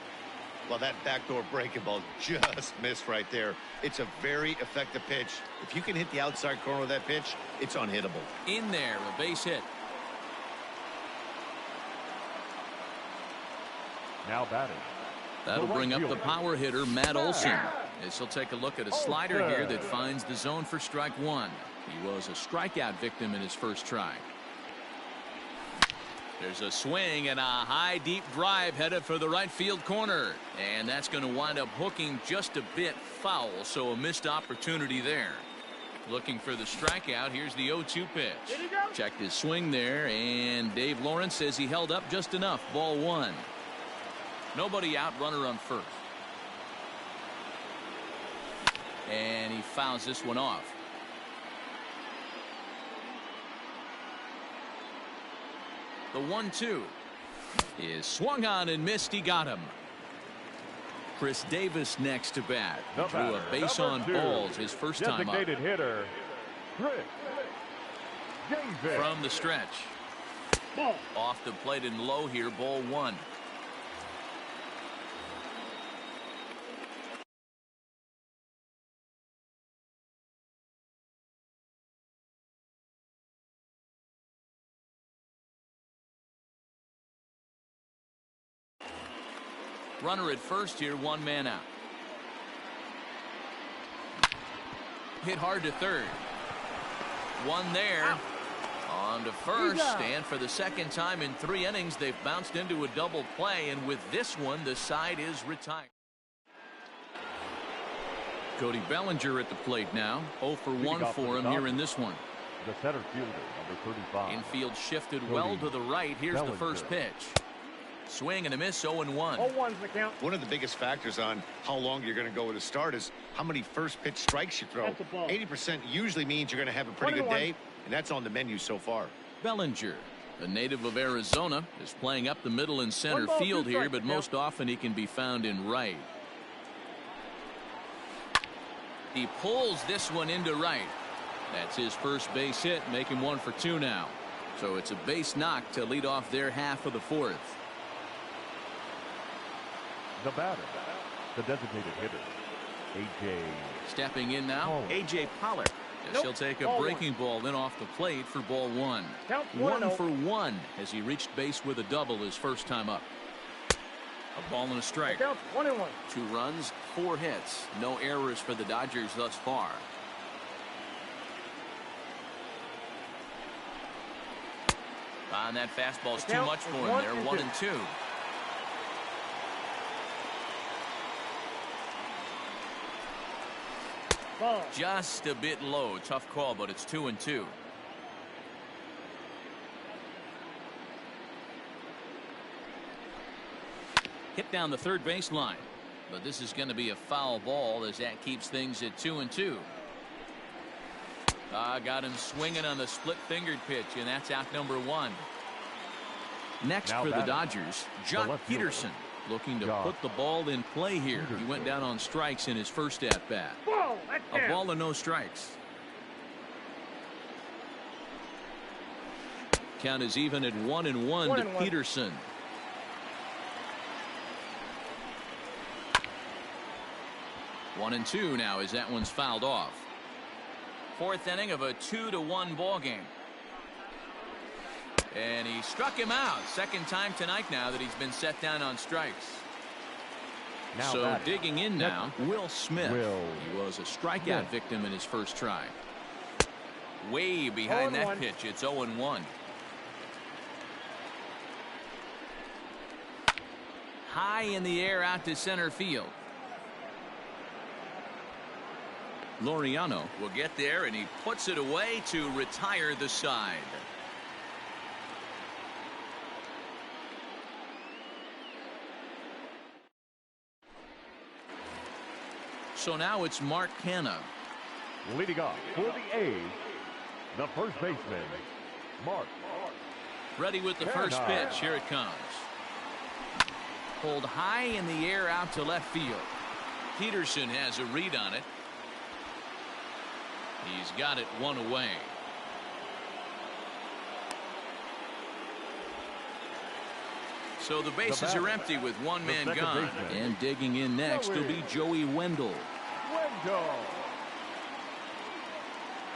Well, that backdoor breaking ball just missed right there. It's a very effective pitch. If you can hit the outside corner of that pitch, it's unhittable. In there, a base hit. Now batting. That'll The right bring up the fielder. power hitter, Matt Olson, as he'll take a look at a slider here that finds the zone for strike one. He was a strikeout victim in his first try. There's a swing and a high deep drive headed for the right field corner, and that's going to wind up hooking just a bit foul, so a missed opportunity there. Looking for the strikeout. Here's the 0-2 pitch. Checked his swing there, and Dave Lawrence says he held up just enough. Ball one. Nobody out, runner on first. And he fouls this one off. The 1-2 is swung on and missed. He got him. Chris Davis next to bat. He drew a base on balls his first time up. Designated hitter, Chris Davis. From the stretch. Off the plate and low here, ball one. Runner at first here, one man out. Hit hard to third. One there. On to first, and for the second time in 3 innings, they've bounced into a double play, and with this one, the side is retired. Cody Bellinger at the plate now. 0 for 1 for him here in this one. The center fielder, number 35. Infield shifted well to the right. Here's the first pitch. Swing and a miss, 0-1. 0-1's the count. One of the biggest factors on how long you're going to go with a start is how many first pitch strikes you throw. 80% usually means you're going to have a pretty good day, and that's on the menu so far. Bellinger, a native of Arizona, is playing up the middle and center field here, but most often he can be found in right. He pulls this one into right. That's his first base hit, make him 1 for 2 now. So it's a base knock to lead off their half of the fourth. The batter, the designated hitter, A.J. Stepping in now, Pollard. A.J. Pollard. As he'll take a breaking ball in off the plate for ball one. Count 1 for 1 as he reached base with a double his first time up. A ball and a strike. Count 1-1. 2 runs, 4 hits. No errors for the Dodgers thus far. And that fastball's too much for him there. 1-2. Ball. Just a bit low. Tough call, but it's 2-2. Hit down the third baseline, but this is going to be a foul ball as that keeps things at 2-2. Got him swinging on the split-fingered pitch, and that's out number 1. Next Now for the batting, Dodgers, the Jock left fielder, Peterson, looking to Jock put the ball in play here. He went down on strikes in his first at-bat. A ball and no strikes. Count is even at 1-1 to Peterson. One and two now as that one's fouled off. Fourth inning of a 2-1 ball game. And he struck him out. Second time tonight now that he's been set down on strikes. Now So batting. digging in now, Will Smith. Will He was a strikeout Smith. victim in his first try. Way behind that 0-1. pitch. It's 0-1. High in the air out to center field. Laureano will get there, and he puts it away to retire the side. So now it's Mark Canha. Leading off for the A's, the first baseman, Mark. Ready with the first pitch. Here it comes. Pulled high in the air out to left field. Peterson has a read on it. He's got it one away. So the bases are empty with one man gone. And digging in next will be Joey Wendell.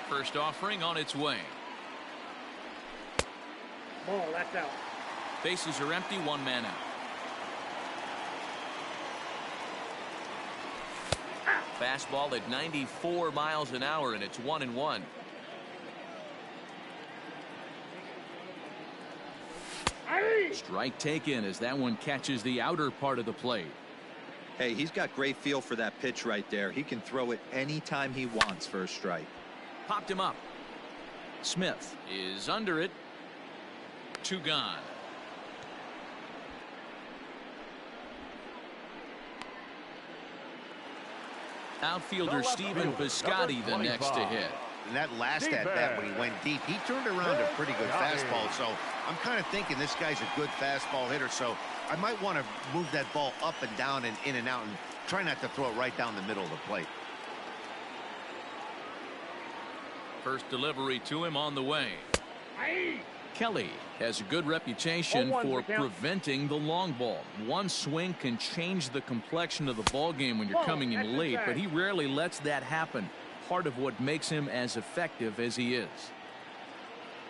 First offering on its way. Ball, that's out. Bases are empty, one man out. Fastball at 94 miles an hour, and it's 1-1. Strike taken as that one catches the outer part of the plate. Hey, he's got great feel for that pitch right there. He can throw it anytime he wants for a strike. Popped him up. Smith is under it. 2 gone. Outfielder Stephen Piscotty the next to hit. And that last at bat when he went deep, he turned around a pretty good fastball. So I'm kind of thinking this guy's a good fastball hitter. So I might want to move that ball up and down and in and out and try not to throw it right down the middle of the plate. First delivery to him on the way. Kelly has a good reputation for preventing the long ball. One swing can change the complexion of the ball game when you're coming in late, but he rarely lets that happen. Part of what makes him as effective as he is.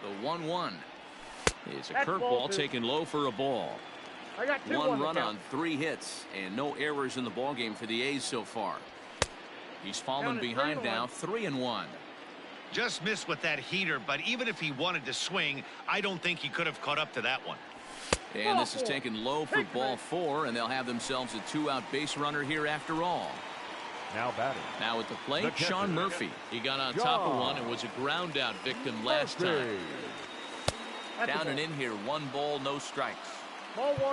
The 1-1 is a curveball taken low for a ball. One run on 3 hits and no errors in the ball game for the A's so far. He's fallen behind now, 3-1. Just missed with that heater, but even if he wanted to swing, I don't think he could have caught up to that one. And this is taken low for ball 4, and they'll have themselves a 2-out base runner here after all. Now batting. Now at the plate, Sean Murphy. He got on top of one and was a ground out victim last time. Down and in here, 1 ball, no strikes.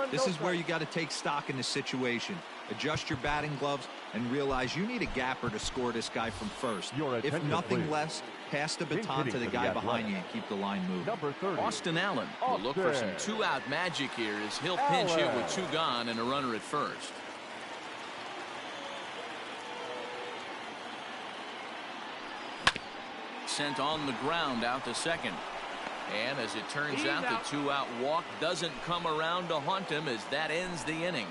This is where you got to take stock in the situation. Adjust your batting gloves and realize you need a gapper to score this guy from first. If nothing less, pass the baton to the guy behind you and keep the line moving. Austin Allen will look for some 2-out magic here as he'll pinch hit with 2 gone and a runner at first. Sent on the ground out to second. And as it turns out, the 2-out walk doesn't come around to haunt him as that ends the inning.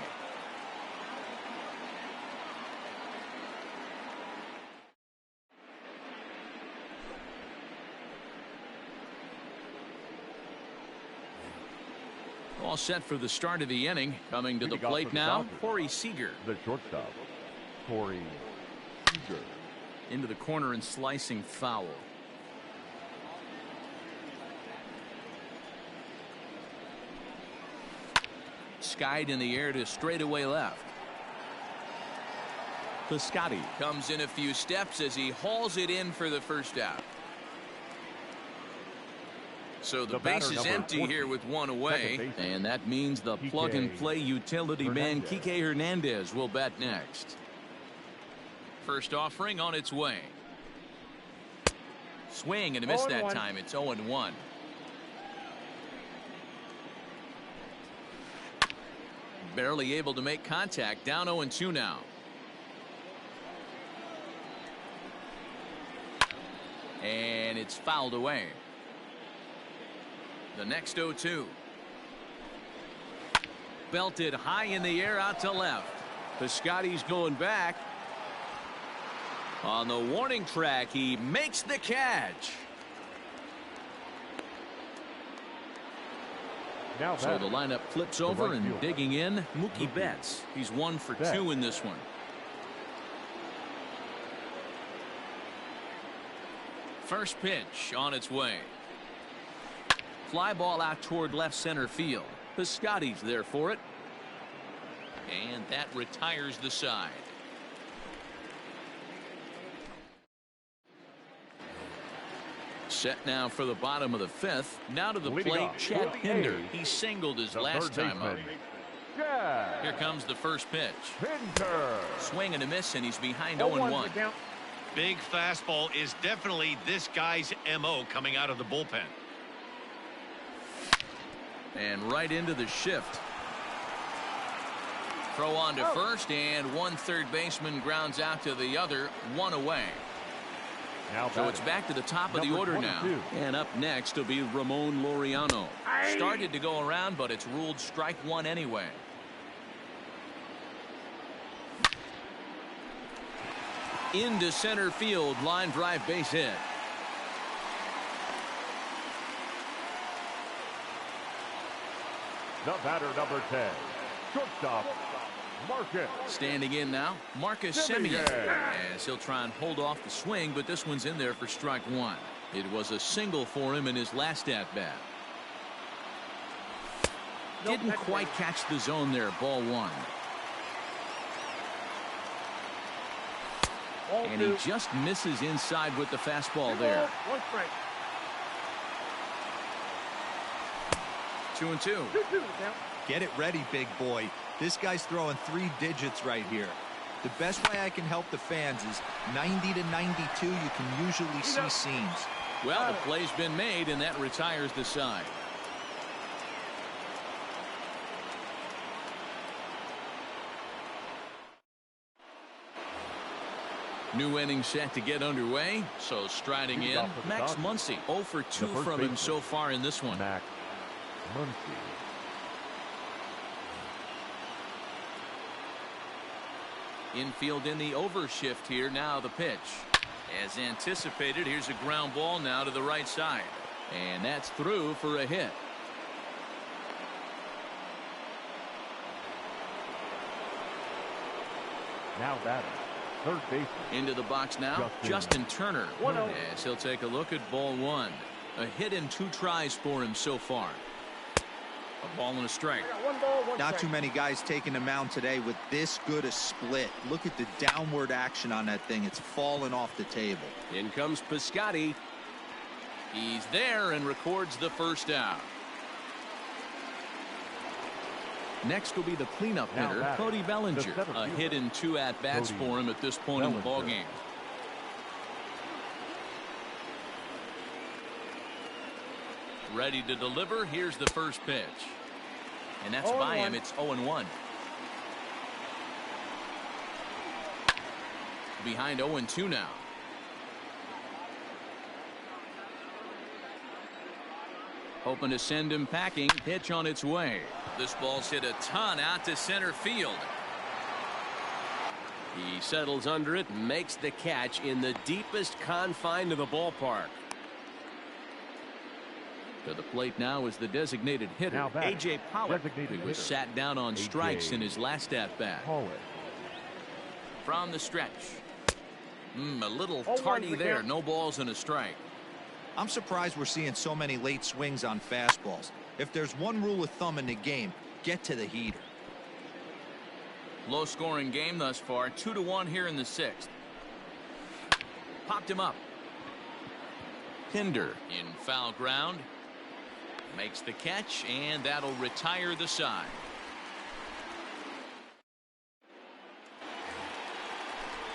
All set for the start of the inning. Coming to the plate now, Corey Seager. The shortstop, Corey Seager. Into the corner and slicing foul. Skied in the air to straightaway left. Piscotty comes in a few steps as he hauls it in for the first out. So the base is empty here with 1 away, and that means the plug-and-play utility man Kike Hernandez will bat next. First offering on its way. Swing and a miss that time. It's 0-1. Barely able to make contact. Down 0-2 now. And it's fouled away. The next 0-2. Belted high in the air out to left. Piscotty's going back. On the warning track, he makes the catch. So the lineup flips over and digging in, Mookie Betts. He's 1 for 2 in this one. First pitch on its way. Fly ball out toward left center field. Piscotty's there for it. And that retires the side. Set now for the bottom of the 5th. Now to the plate, Chad Pinder. He singled his last time up. Jack. Here comes the first pitch. Pinter. Swing and a miss, and he's behind 0-1's 0-1. the count. Big fastball is definitely this guy's MO coming out of the bullpen. And right into the shift. Throw on to first, and one third baseman grounds out to the other, one away. Now So it's back to the top of the order 22. now. And up next will be Ramon Laureano. Started to go around, but it's ruled strike one anyway. Into center field, line drive, base hit. The batter, number 10. Shortstop, Marcus. Standing in now, Marcus Semien, as he'll try and hold off the swing, but this one's in there for strike one. It was a single for him in his last at-bat. Didn't quite catch the zone there, ball one. And he just misses inside with the fastball there. 2-2. 2-2 the count. Get it ready, big boy. This guy's throwing 3 digits right here. The best way I can help the fans is 90 to 92. You can usually see seams. Well, the play's been made, and that retires the side. New inning set to get underway. So striding in, Max Muncy, 0 for 2 from him so far in this one. Max Muncy. Infield in the overshift here. Now the pitch. As anticipated, here's a ground ball now to the right side. And that's through for a hit. Now batting, third baseman. Into the box now, Justin Turner. As he'll take a look at ball one. A hit in 2 tries for him so far. A ball and a strike. Not too many guys taking the mound today with this good a split. Look at the downward action on that thing. It's falling off the table. In comes Piscotty. He's there and records the first out. Next will be the cleanup hitter, Cody Bellinger. A hit in 2 at-bats for him at this point in the ballgame. Ready to deliver. Here's the first pitch. And that's by him. It's 0-1. Behind 0-2 now. Hoping to send him packing. Pitch on its way. This ball's hit a ton out to center field. He settles under it and makes the catch in the deepest confine of the ballpark. To the plate now is the designated hitter, A.J. Pollock, who was sat down on strikes in his last at-bat. From the stretch. A little tardy there. No balls and a strike. I'm surprised we're seeing so many late swings on fastballs. If there's one rule of thumb in the game, get to the heater. Low scoring game thus far. 2-1 here in the 6th. Popped him up. Pinder in foul ground. Makes the catch, and that'll retire the side.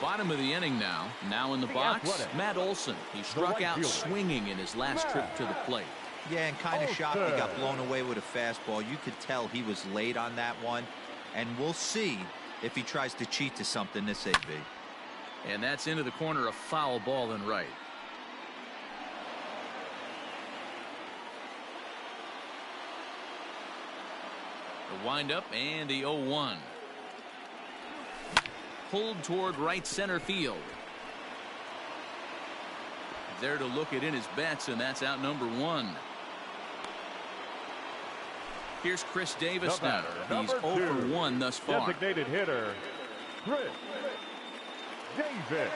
Bottom of the inning now. Now in the box, Matt Olson. He struck out swinging in his last trip to the plate. Yeah, and kind of shocked he got blown away with a fastball. You could tell he was late on that one. And we'll see if he tries to cheat to something this AB. And that's into the corner, a foul ball and right. The windup and the 0-1. Pulled toward right center field. There to look it in his bets, and that's out number 1. Here's Chris Davis now. He's 0 for 1 thus far. Designated hitter, Chris Davis.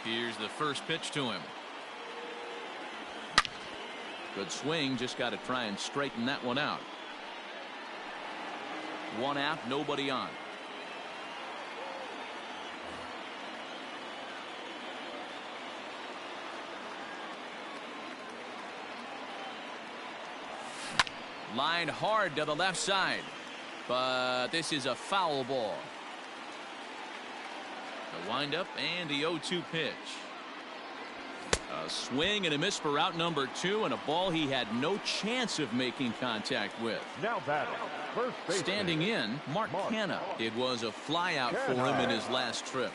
Here's the first pitch to him. Good swing, just got to try and straighten that one out. 1 out, nobody on. Lined hard to the left side. But this is a foul ball. The windup and the 0-2 pitch. A swing and a miss for out number 2, and a ball he had no chance of making contact with. Now batting, first baseman. Standing in, Mark Canha. It was a fly out for him in his last trip.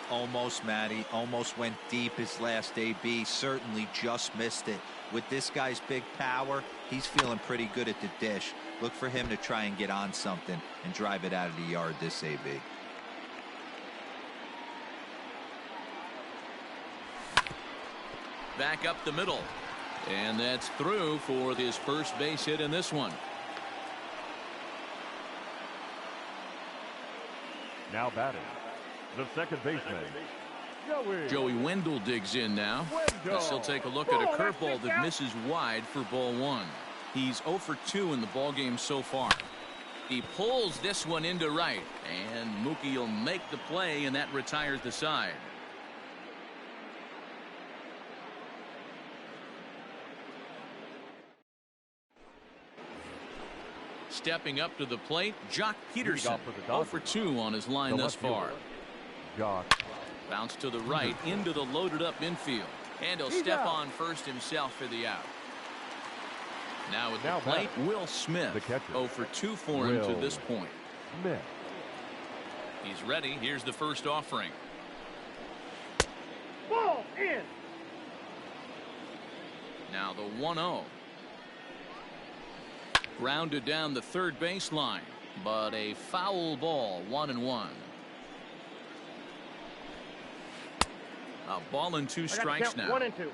Almost, Matty. Almost went deep his last AB. Certainly just missed it. With this guy's big power, he's feeling pretty good at the dish. Look for him to try and get on something and drive it out of the yard this AB. Back up the middle. And that's through for his first base hit in this one. Now batting, the second baseman, Joey Wendell digs in now. As he'll take a look at a curveball that misses wide for ball 1. He's 0 for 2 in the ballgame so far. He pulls this one into right, and Mookie will make the play, and that retires the side. Stepping up to the plate, Jock Peterson, 0 for 2 on his line thus far. Bounce to the right into the loaded up infield, and he'll step on first himself for the out. Now at the plate, Will Smith, 0 for 2 for him to this point. He's ready. Here's the first offering. Ball in. Now the 1-0. Grounded down the third baseline, but a foul ball, 1-1. A ball and 2 strikes now. 1 and 2.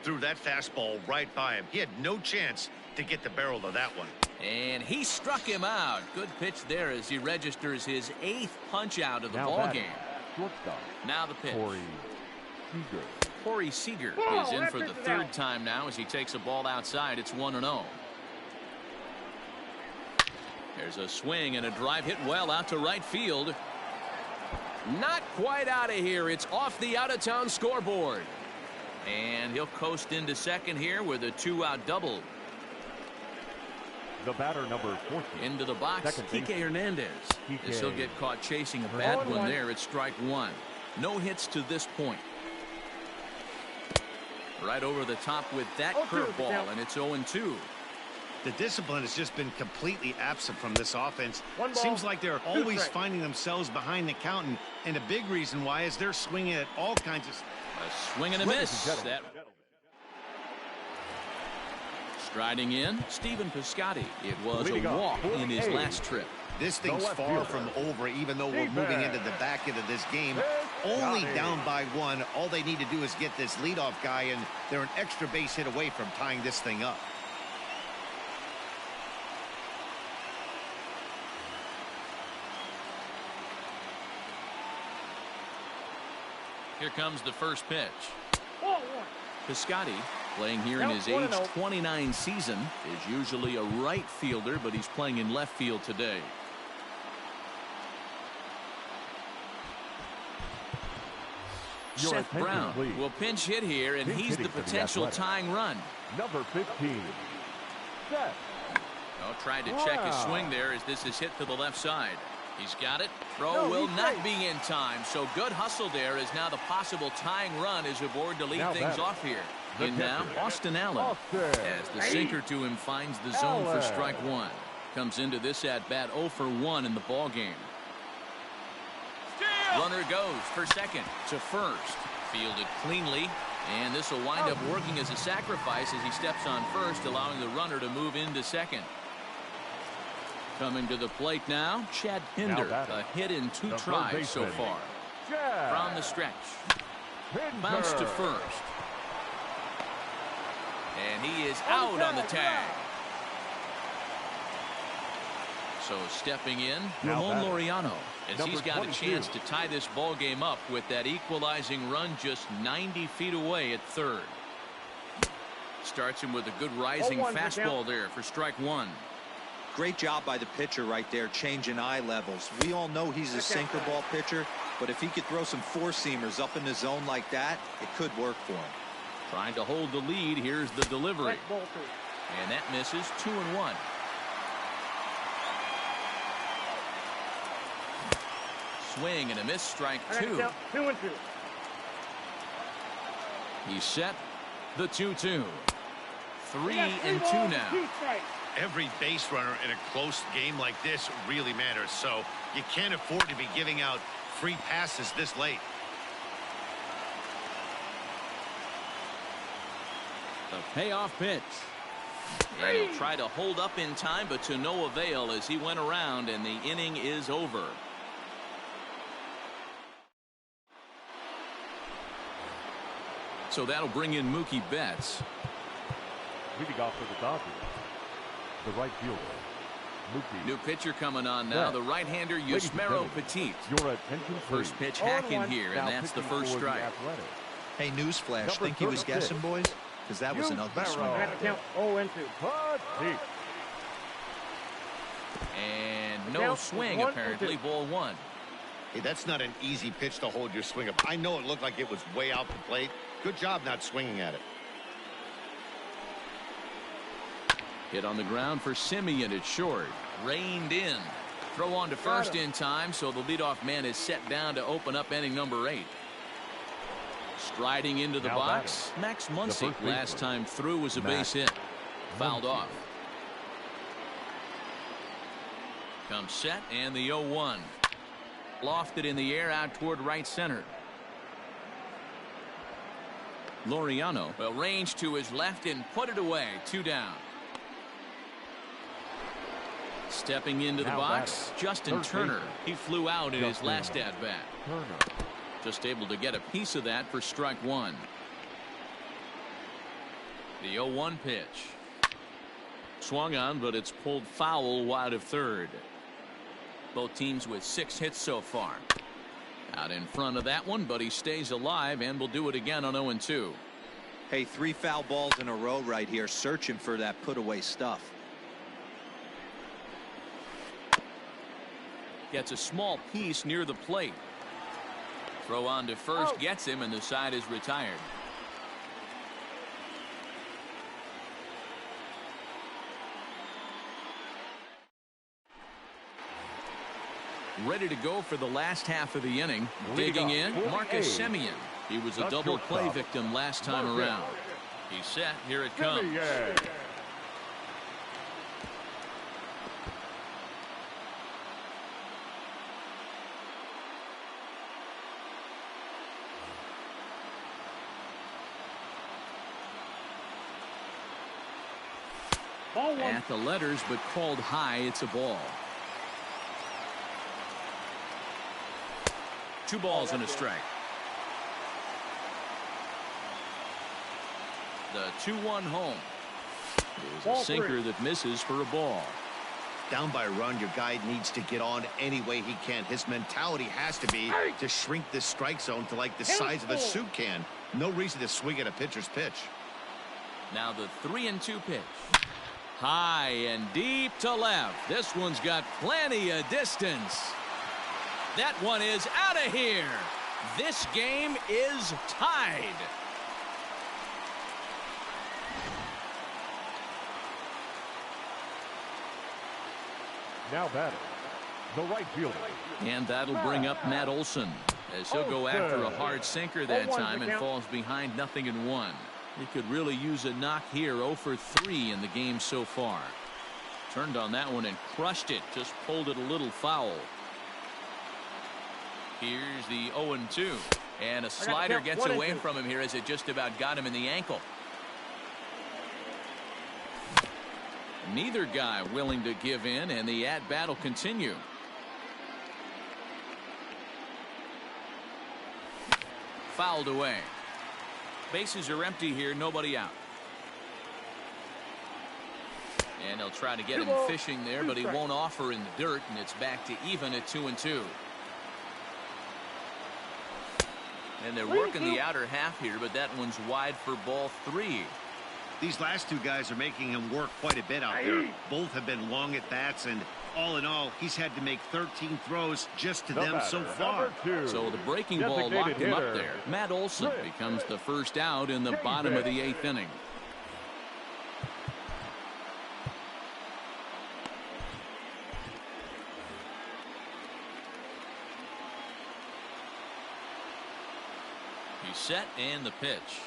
Threw that fastball right by him. He had no chance to get the barrel of that one. And he struck him out. Good pitch there as he registers his 8th punch out of the ball game. Now the pitch. Corey Seager is in for the 3rd time now as he takes a ball outside. It's 1-0. There's a swing and a drive hit well out to right field. Not quite out of here. It's off the out-of-town scoreboard. And he'll coast into second here with a 2-out double. The batter, number 14. Into the box, Kike Hernandez. As he'll get caught chasing a bad one there. It's strike 1. No hits to this point. Right over the top with that curveball, and it's 0-2. The discipline has just been completely absent from this offense. Seems like they're always finding themselves behind the count, and a big reason why is they're swinging at all kinds of... A swing and a miss. That... Striding in, Stephen Piscotty. It was a walk in his last trip. This thing's far from over, even though we're moving into the back end of this game. Only down by 1. All they need to do is get this leadoff guy, and they're an extra base hit away from tying this thing up. Here comes the first pitch. Piscotty, playing here in his age 29 season, is usually a right fielder, but he's playing in left field today. Seth Brown will pinch hit here, and he's the potential tying run. Number 15. Seth. Oh, tried to check his swing there as this is hit to the left side. He's got it. Throw will not be in time. So good hustle there as now the possible tying run is aboard to lead things off here. In now, Austin Allen. As the sinker to him finds the zone for strike 1. Comes into this at bat 0 for 1 in the ball game. Runner goes for second to first. Fielded cleanly. And this will wind up working as a sacrifice as he steps on first, allowing the runner to move into second. Coming to the plate now, Chad Pinder, a hit in 2 tries so far. From the stretch. Bounce to first. And he is out on the tag. So stepping in, Ramon Laureano, as he's got a chance to tie this ball game up with that equalizing run just 90 feet away at third. Starts him with a good rising fastball there for strike 1. Great job by the pitcher right there, changing eye levels. We all know he's a sinker ball pitcher, but if he could throw some 4-seamers up in the zone like that, it could work for him. Trying to hold the lead. Here's the delivery. And that misses. 2-1. Swing and a miss. Strike 2. 2-2. He's set. The 2-2. 3-2 now. Every base runner in a close game like this really matters, so you can't afford to be giving out free passes this late. The payoff pitch. And he'll try to hold up in time, but to no avail as he went around, and the inning is over. So that'll bring in Mookie Betts. Leading off for the Dodgers, the right fielder, Mookie. New pitcher coming on now, the right-hander Yusmeiro Petit. Your attention, please. First pitch hacking here, and that's the first strike. Hey, newsflash, think he was guessing, boys? Because that was an ugly swing. Count 0-2. And no swing, apparently. Ball 1. Hey, that's not an easy pitch to hold your swing up. I know it looked like it was way out the plate. Good job not swinging at it. Hit on the ground for Simeon at short. Reined in. Throw on to first in time, so the leadoff man is set down to open up inning number 8. Striding into the box, Max Muncy. Last time through was a base hit. Fouled off. Comes set, and the 0-1. Lofted in the air out toward right center. Laureano will range to his left and put it away. 2 down. Stepping into the box, Justin Turner. He flew out in his last at bat. Just able to get a piece of that for strike 1. The 0-1 pitch. Swung on, but it's pulled foul wide of third. Both teams with 6 hits so far. Out in front of that one, but he stays alive and will do it again on 0-2. Hey, 3 foul balls in a row right here, searching for that put away stuff. Gets a small piece near the plate. Throw on to first, gets him, and the side is retired. Ready to go for the last half of the inning. Digging in, Marcus Semien. He was a double play victim last time around. He's set. Here it comes. At the letters, but called high. It's a ball. 2 balls and a strike. The 2-1 home. There's a sinker that misses for a ball. Down by a run, your guy needs to get on any way he can. His mentality has to be to shrink this strike zone to like the size of a soup can. No reason to swing at a pitcher's pitch. Now the 3-2 pitch. High and deep to left. This one's got plenty of distance. That one is out of here. This game is tied. Now batting, the right fielder. And that'll bring up Matt Olson as he'll go after a hard sinker that time and falls behind 0-1. He could really use a knock here. 0 for 3 in the game so far. Turned on that one and crushed it. Just pulled it a little foul. Here's the 0-2. And a slider gets away from him here as it just about got him in the ankle. Neither guy willing to give in, and the at-bat will continue. Fouled away. Bases are empty here, nobody out. And they'll try to get him fishing there, but he won't offer in the dirt, and it's back to even at 2-2. And they're working the outer half here, but that one's wide for ball 3. These last 2 guys are making him work quite a bit out there. Both have been long at bats, and all in all, he's had to make 13 throws just to them so far. So the breaking ball locked him up there. Matt Olson becomes the first out in the bottom of the 8th inning. He's set and the pitch.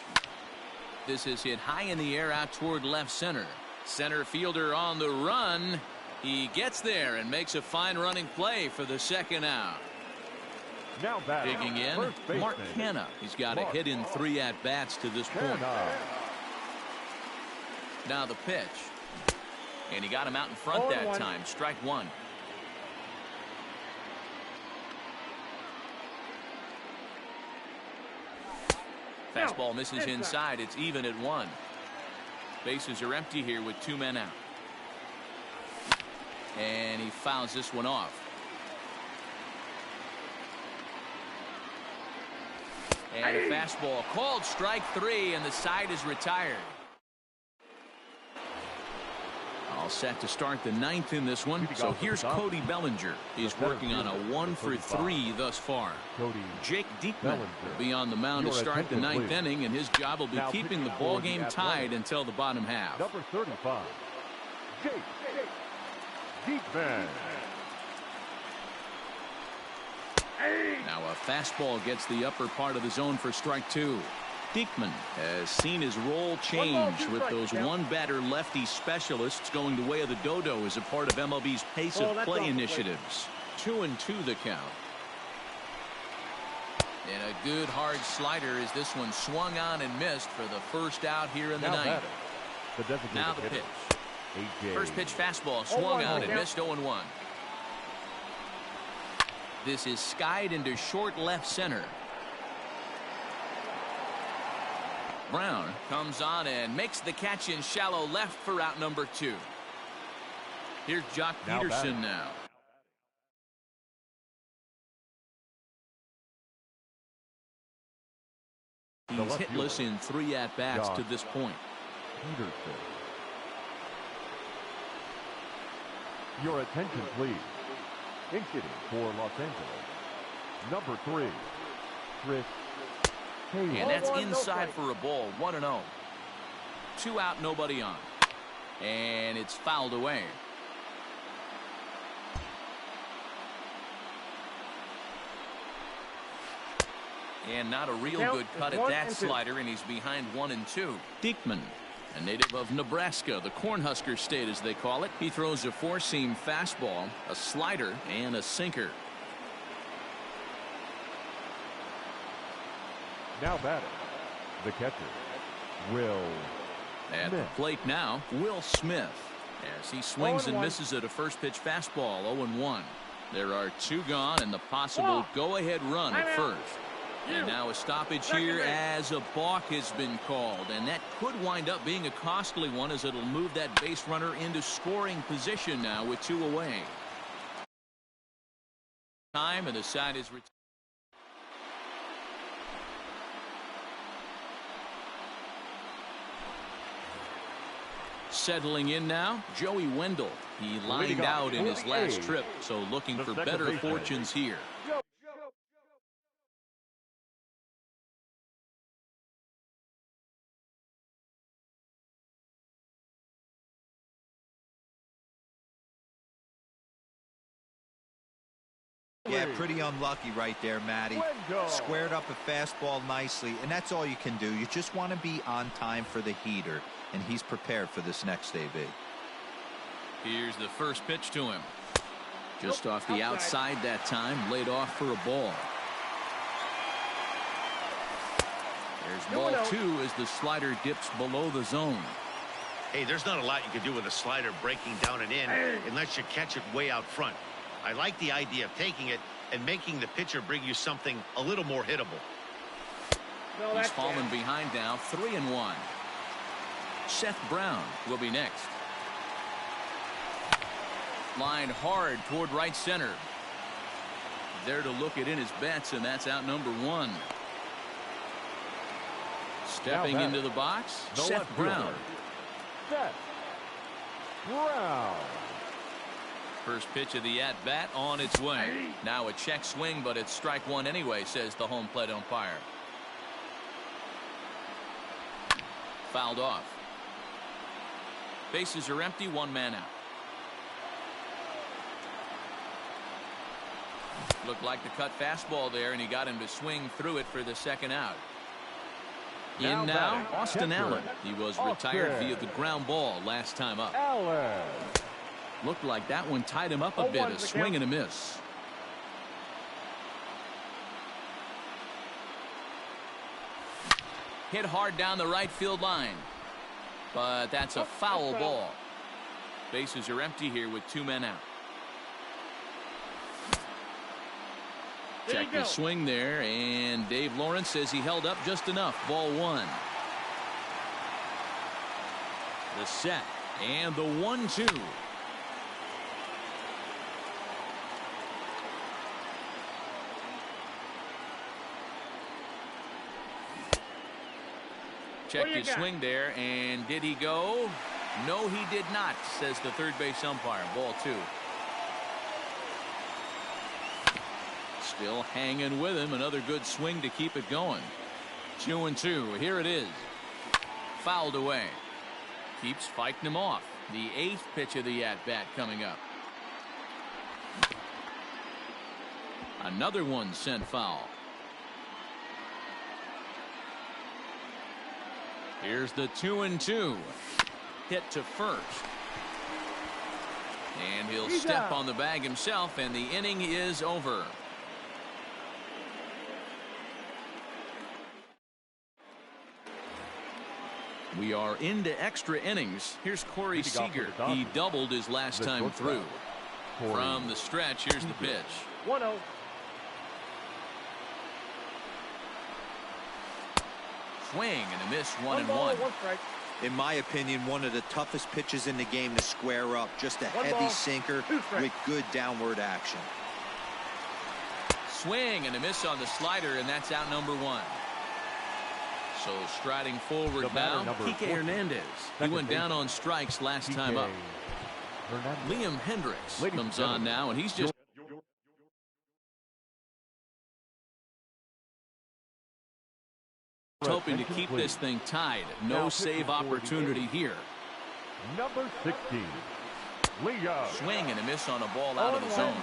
This is hit high in the air out toward left center. Center fielder on the run. He gets there and makes a fine running play for the second out. Now batting, digging in, Mark Canha. He's got a hit in 3 at-bats to this point. Now the pitch. And he got him out in front that time. Strike 1. Fastball misses inside. It's even at 1. Bases are empty here with 2 men out. And he fouls this one off. And a fastball called strike 3, and the side is retired. All set to start the 9th in this one. So here's Cody Bellinger. He's working on a 1 for 3 thus far. Jake Diekman will be on the mound to start the 9th inning, and his job will be keeping the ball game tied until the bottom half. Number 35, Jake Diekman. Now a fastball gets the upper part of the zone for strike 2. Diekman has seen his role change with those one-batter lefty specialists going the way of the dodo as a part of MLB's pace of play initiatives. 2-2 the count. And a good hard slider as this one swung on and missed for the first out here in the 9th. Now the pitch. First pitch fastball swung on and missed 0-1. This is skied into short left center. Brown comes on and makes the catch in shallow left for out number 2. Here's Jock Peterson now. He's hitless in 3 at-bats to this point. Peterson. Your attention, please. Hitting for Los Angeles, number 3, Chris Hayes. And that's inside for a ball. 1-0. 2 out, nobody on. And it's fouled away. And not a real good cut at that slider, and he's behind 1-2. Diekman, a native of Nebraska, the Cornhusker State as they call it. He throws a 4-seam fastball, a slider, and a sinker. Now batting, the catcher, Will At the plate now, Will Smith, as he swings and misses at a first pitch fastball. 0-1. There are 2 gone and the possible go-ahead run at first. And now a stoppage here as a balk has been called, and that could wind up being a costly one as it'll move that base runner into scoring position now with 2 away. Time, and the side is retired. Settling in now, Joey Wendell. He lined out in his last trip, so looking for better fortunes here. Yeah, pretty unlucky right there, Matty. Squared up a fastball nicely, and that's all you can do. You just want to be on time for the heater, and he's prepared for this next AB. Here's the first pitch to him. Just off the outside that time, laid off for a ball. There's ball 2 as the slider dips below the zone. Hey, there's not a lot you can do with a slider breaking down and in unless you catch it way out front. I like the idea of taking it and making the pitcher bring you something a little more hittable. He's fallen behind now, 3-1. Seth Brown will be next. Line hard toward right center. There to look it in his bets, and that's out number 1. Stepping into the box, Seth Brown. Seth Brown. First pitch of the at-bat on its way. Now a check swing, but it's strike 1 anyway, says the home plate umpire. Fouled off. Bases are empty, 1 man out. Looked like the cut fastball there, and he got him to swing through it for the second out. In now, Austin Allen. He was retired via the ground ball last time up. Looked like that one tied him up a bit. A swing and a miss. Hit hard down the right field line. But that's a foul ball. Bases are empty here with 2 men out. Check the swing there, and Dave Lawrence says he held up just enough. Ball 1. The set and the 1-2. Check his swing there, and did he go? No, he did not, says the third base umpire. Ball 2. Still hanging with him. Another good swing to keep it going. 2-2. Here it is. Fouled away. Keeps fighting him off. The 8th pitch of the at-bat coming up. Another one sent foul. Here's the 2-2. Hit to first. And he'll step on the bag himself, and the inning is over. We are into extra innings. Here's Corey Seager. He doubled his last time through. From the stretch, here's the pitch. 1-0. Swing and a miss. 1-1. In my opinion, one of the toughest pitches in the game to square up. Just a heavy sinker with good downward action. Swing and a miss on the slider, and that's out number 1. So striding forward now, Kike Hernandez. He went down on strikes last time up. Liam Hendricks comes on now, and he's just hoping to keep this thing tied. No save opportunity here. Number 16, Leo. Swing and a miss on a ball out of the zone.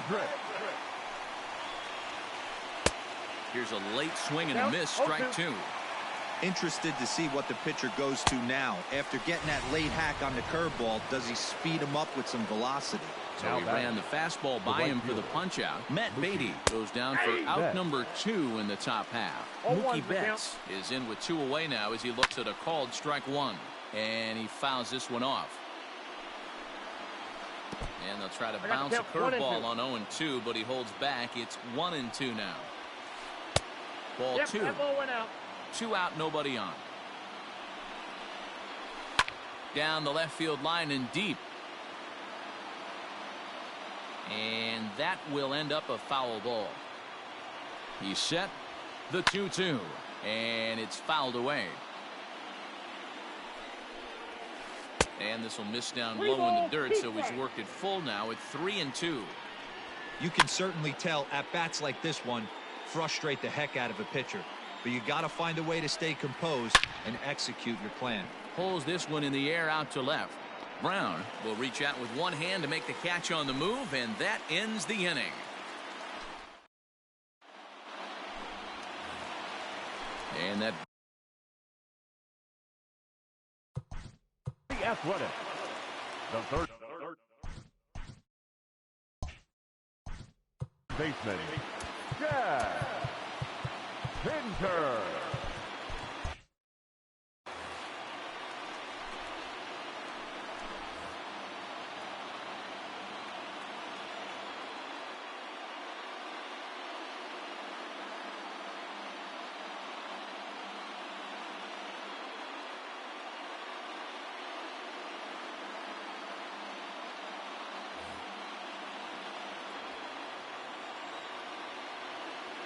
Here's a late swing and a miss. Strike 2. Interested to see what the pitcher goes to now. After getting that late hack on the curveball, does he speed him up with some velocity? So he ran the fastball by him for the punch out. Matt Beatty goes down for out number 2 in the top half. Mookie Betts is in with 2 away now as he looks at a called strike 1. And he fouls this one off. And they'll try to bounce a curveball on 0-2, but he holds back. It's 1-2 now. Ball 2. That ball went out. 2 out, nobody on. Down the left field line and deep. And that will end up a foul ball. He's set. The 2-2. And it's fouled away. And this will miss down low in the dirt, so he's worked it full now at 3-2. You can certainly tell at bats like this one frustrate the heck out of a pitcher. But you got to find a way to stay composed and execute your plan. Pulls this one in the air out to left. Brown will reach out with one hand to make the catch on the move, and that ends the inning. And that The Athletic. The third baseman, Jack Pinter.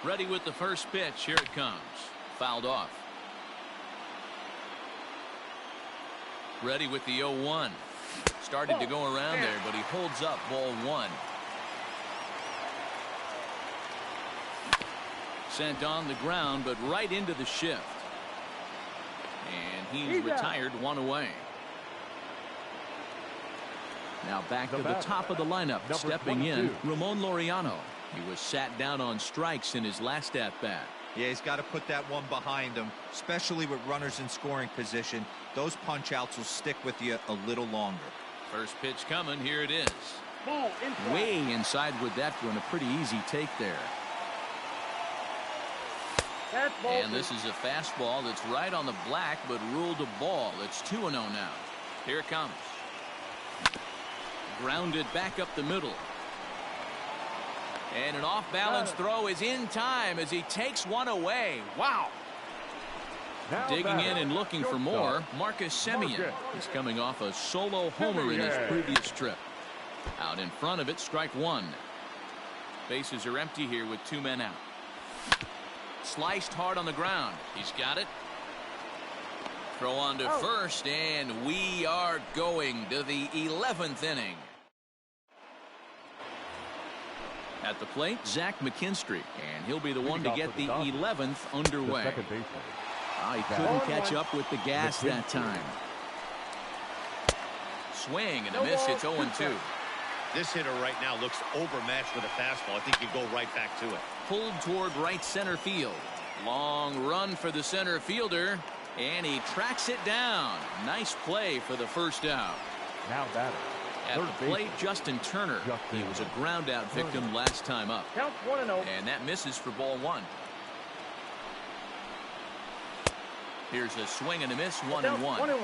ready with the first pitch. Here it comes. Fouled off. Ready with the 0-1. Started to go around there, but he holds up ball 1. Sent on the ground, but right into the shift. And he's retired 1 away. Now back to the top of the lineup. Stepping in, Ramon Laureano. He was sat down on strikes in his last at-bat. Yeah, he's got to put that one behind him, especially with runners in scoring position. Those punch outs will stick with you a little longer. First pitch coming. Here it is. Ball inside. Way inside with that one. A pretty easy take there. That's ball. And this is a fastball that's right on the black, but ruled a ball. It's 2-0 now. Here it comes. Grounded back up the middle. And an off-balance throw is in time as he takes one away. Wow. Now Digging in and looking for more, Marcus Semien. He's coming off a solo homer in his previous trip. Out in front of it, strike one. Bases are empty here with 2 men out. Sliced hard on the ground. He's got it. Throw on to first, and we are going to the 11th inning. At the plate, Zach McKinstry, and he'll be the one to get the 11th underway. He couldn't catch up with the gas that time. Swing and a miss. It's 0-2. This hitter right now looks overmatched with a fastball. I think you go right back to it. Pulled toward right center field. Long run for the center fielder, and he tracks it down. Nice play for the first out. Now batter. At the plate, Justin Turner. He was a ground out victim last time up. Count 1-0. And that misses for ball one. Here's a swing and a miss, 1-1.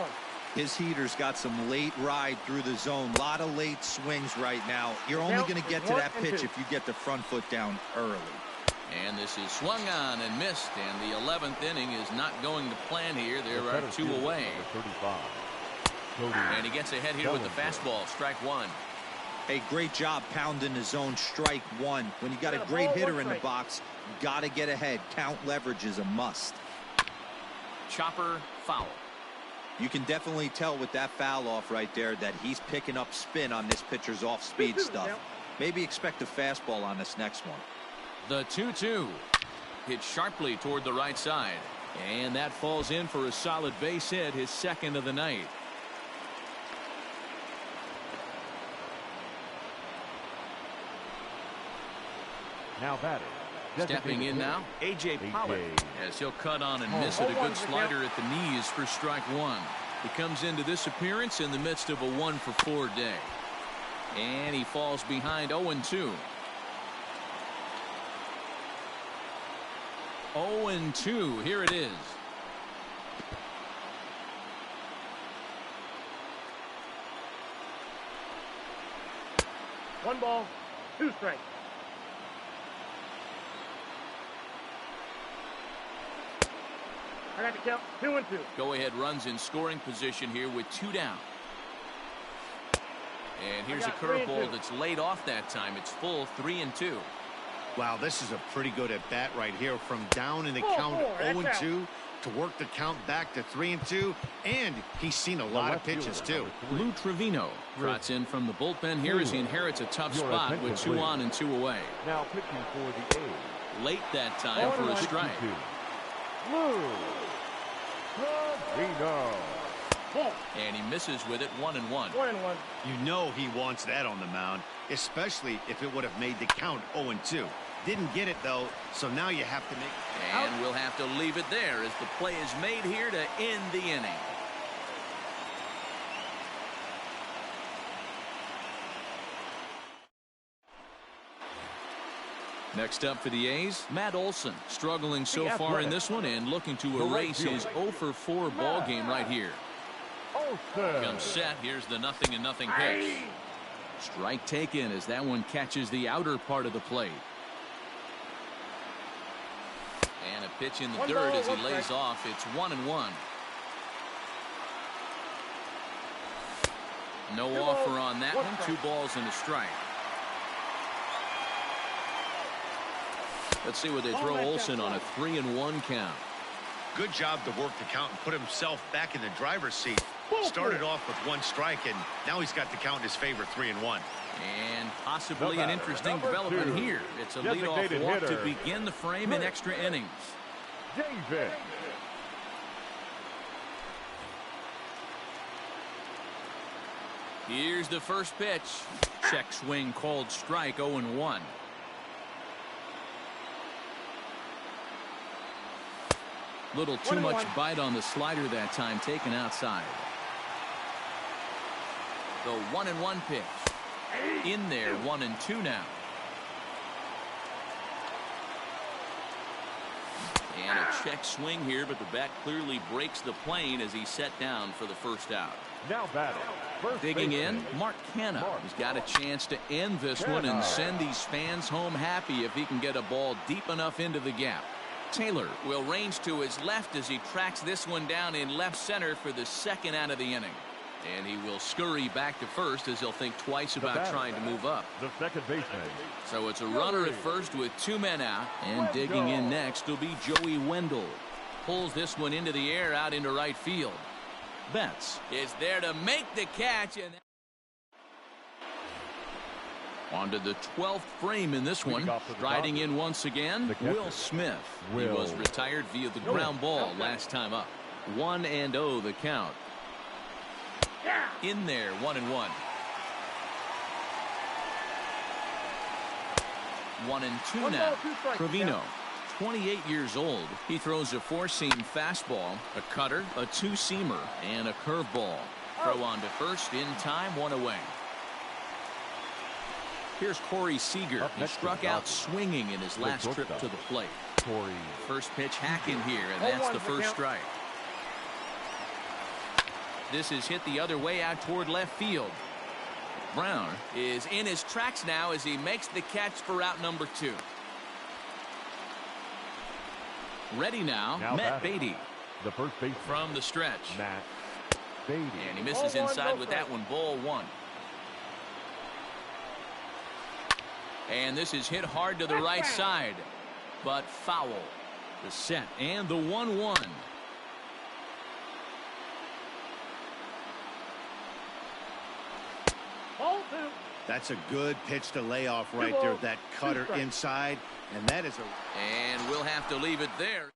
His heaters got some late ride through the zone. A lot of late swings right now. You're only going to get to that pitch if you get the front foot down early. And this is swung on and missed, and the 11th inning is not going to plan here. There are 2 away. 35. And he gets ahead here with the fastball, strike one. Hey, great job pounding the zone, strike one. When you got a great hitter in the box, you got to get ahead. Count leverage is a must. Chopper foul. You can definitely tell with that foul off right there that he's picking up spin on this pitcher's off-speed stuff. Maybe expect a fastball on this next one. The 2-2. Hit sharply toward the right side. And that falls in for a solid base hit, his second of the night. Now batter. Stepping in now, A.J. Pollock, as he'll cut on and miss it. A good slider at the knees for strike one. He comes into this appearance in the midst of a 1-for-4 day. And he falls behind 0-2. 0-2. Here it is. One ball, 2 strikes. I got to count 2-2. Go ahead runs in scoring position here with 2 down. And here's a curveball that's laid off that time. It's full 3-2. Wow, this is a pretty good at bat right here. From down in the count 0-2 to work the count back to 3-2. And he's seen a lot of pitches too. Lou Trevino trots in from the bullpen here as he inherits a tough spot with 2 on and 2 away. Now pitching for the A's. Late that time for a strike. Lou Trevino. And he misses with it, 1-1. 1-1. You know he wants that on the mound, especially if it would have made the count 0-2. Didn't get it though, so now you have to make. And we'll have to leave it there as the play is made here to end the inning. Next up for the A's, Matt Olson, struggling so far in this one and looking to erase his 0-for-4 ball game right here. Comes set. Here's the 0-0 pitch. Strike taken as that one catches the outer part of the plate. And a pitch in the dirt as he lays off. It's 1-1. No offer on that one. 2 balls and a strike. Let's see what they throw Olson on a 3-1 count. Good job to work the count and put himself back in the driver's seat. Started off with 1 strike, and now he's got the count in his favor, 3-1. And possibly an interesting development here. It's a leadoff walk to begin the frame in extra innings. David. Here's the first pitch. Check swing called strike, 0-1. Little too much bite on the slider that time, taken outside. The 1-1 pitch. In there, 1-2 now. And a check swing here, but the bat clearly breaks the plane as he's set down for the first out. Now batting. Digging in, Mark Canha. He's got a chance to end this one and send these fans home happy if he can get a ball deep enough into the gap. Taylor will range to his left as he tracks this one down in left center for the second out of the inning. And he will scurry back to first as he'll think twice about trying to move up. The second baseman. So it's a runner at first with 2 men out. And digging in next will be Joey Wendell. Pulls this one into the air out into right field. Betts is there to make the catch. And on to the 12th frame in this one. Striding in once again, Will Smith. He was retired via the ground ball last time up. 1-0 the count. In there, 1-1. 1-2 now. Trevino, 28 years old. He throws a 4-seam fastball, a cutter, a 2-seamer, and a curveball. Throw on to first in time, 1 away. Here's Corey Seager. He struck out swinging in his last trip to the plate. First pitch hacking here, and that's the first strike. This is hit the other way out toward left field. Brown is in his tracks now as he makes the catch for out number 2. Ready now Matt Beatty. The first base from the stretch. Matt Beatty. And he misses inside with that one. Ball 1. And this is hit hard to the right side, but foul. The set and the 1-1. That's a good pitch to lay off right there. That cutter inside, and that is a... And we'll have to leave it there.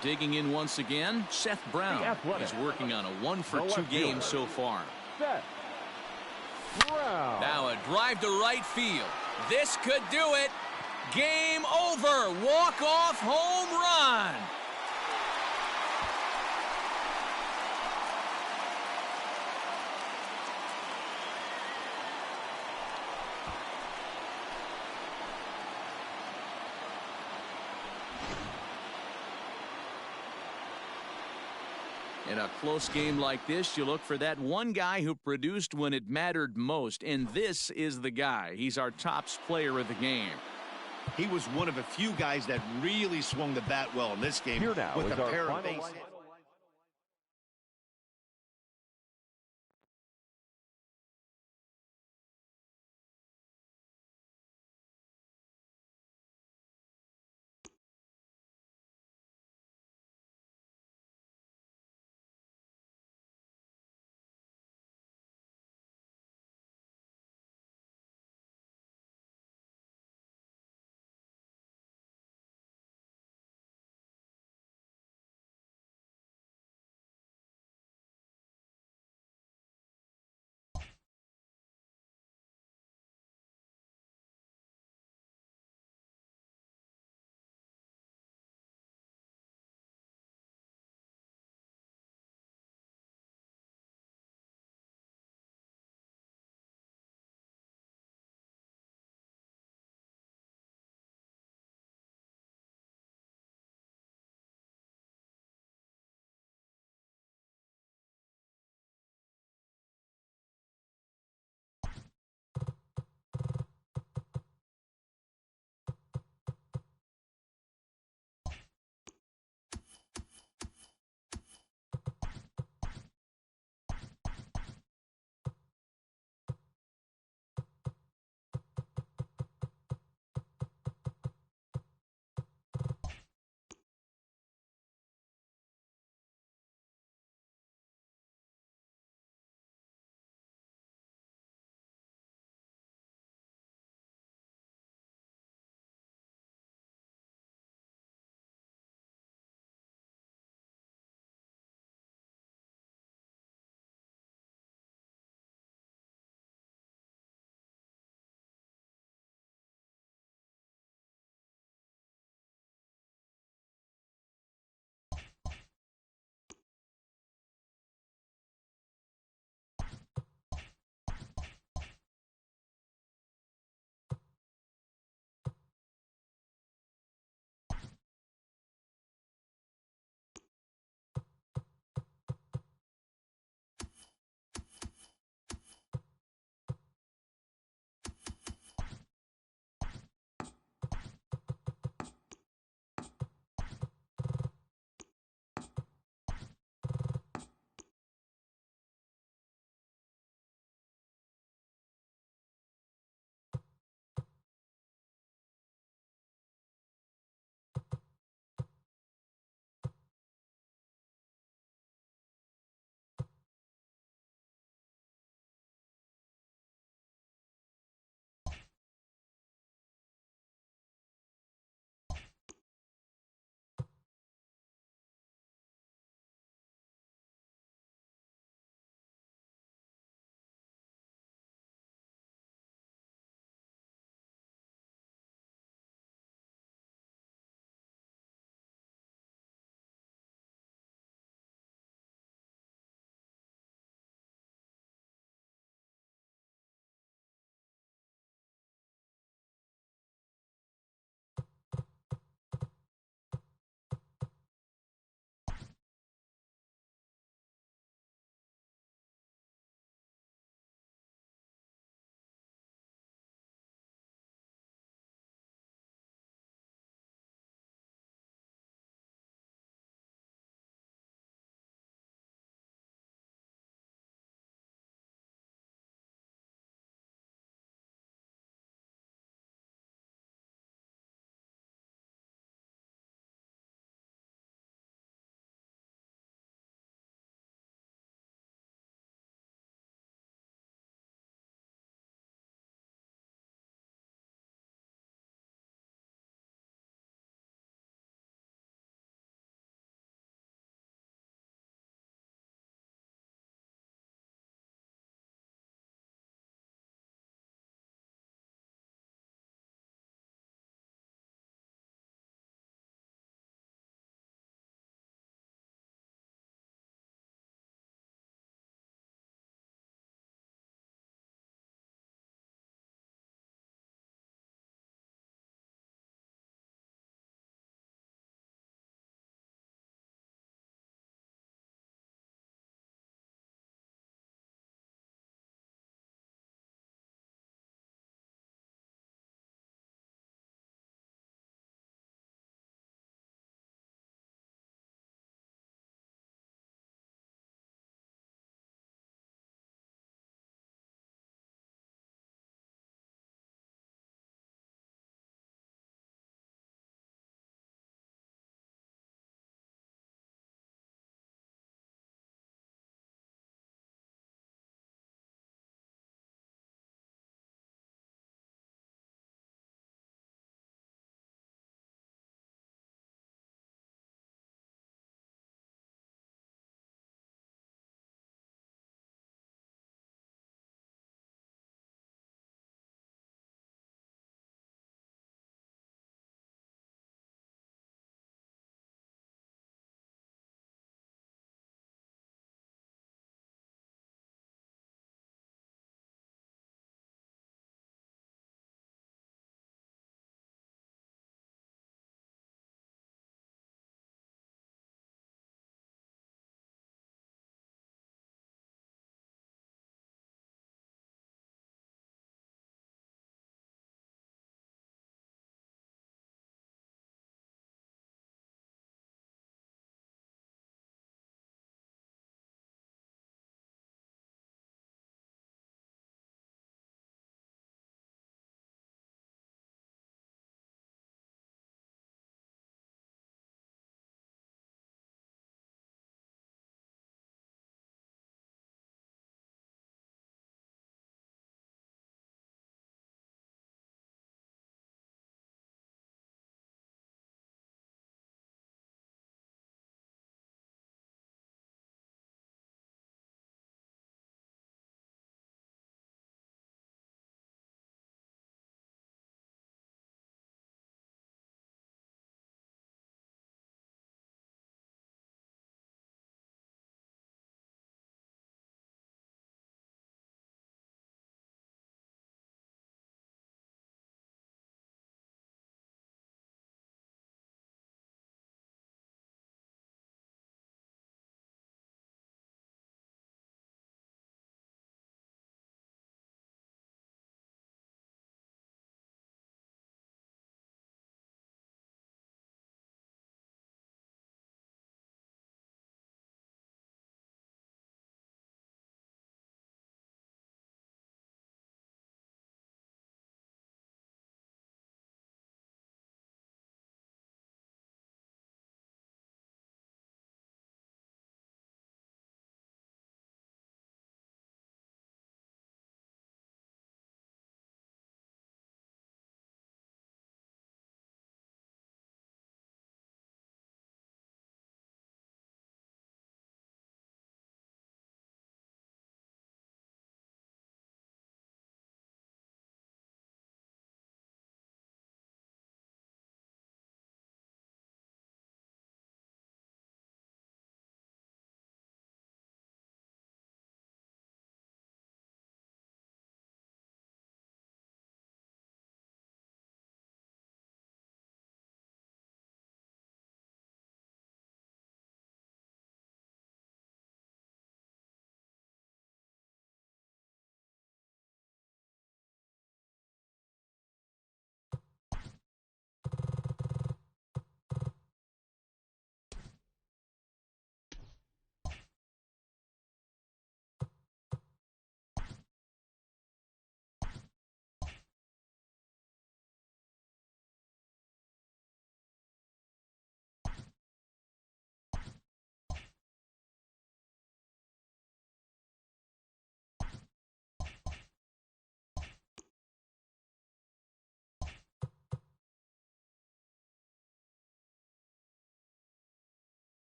Digging in once again, Seth Brown. He's working on a 1-for-2 game so far. Seth Brown. Now a drive to right field. This could do it. Game over. Walk-off home run. In a close game like this, you look for that one guy who produced when it mattered most, and this is the guy. He's our top player of the game. He was one of a few guys that really swung the bat well in this game with a pair of base hits.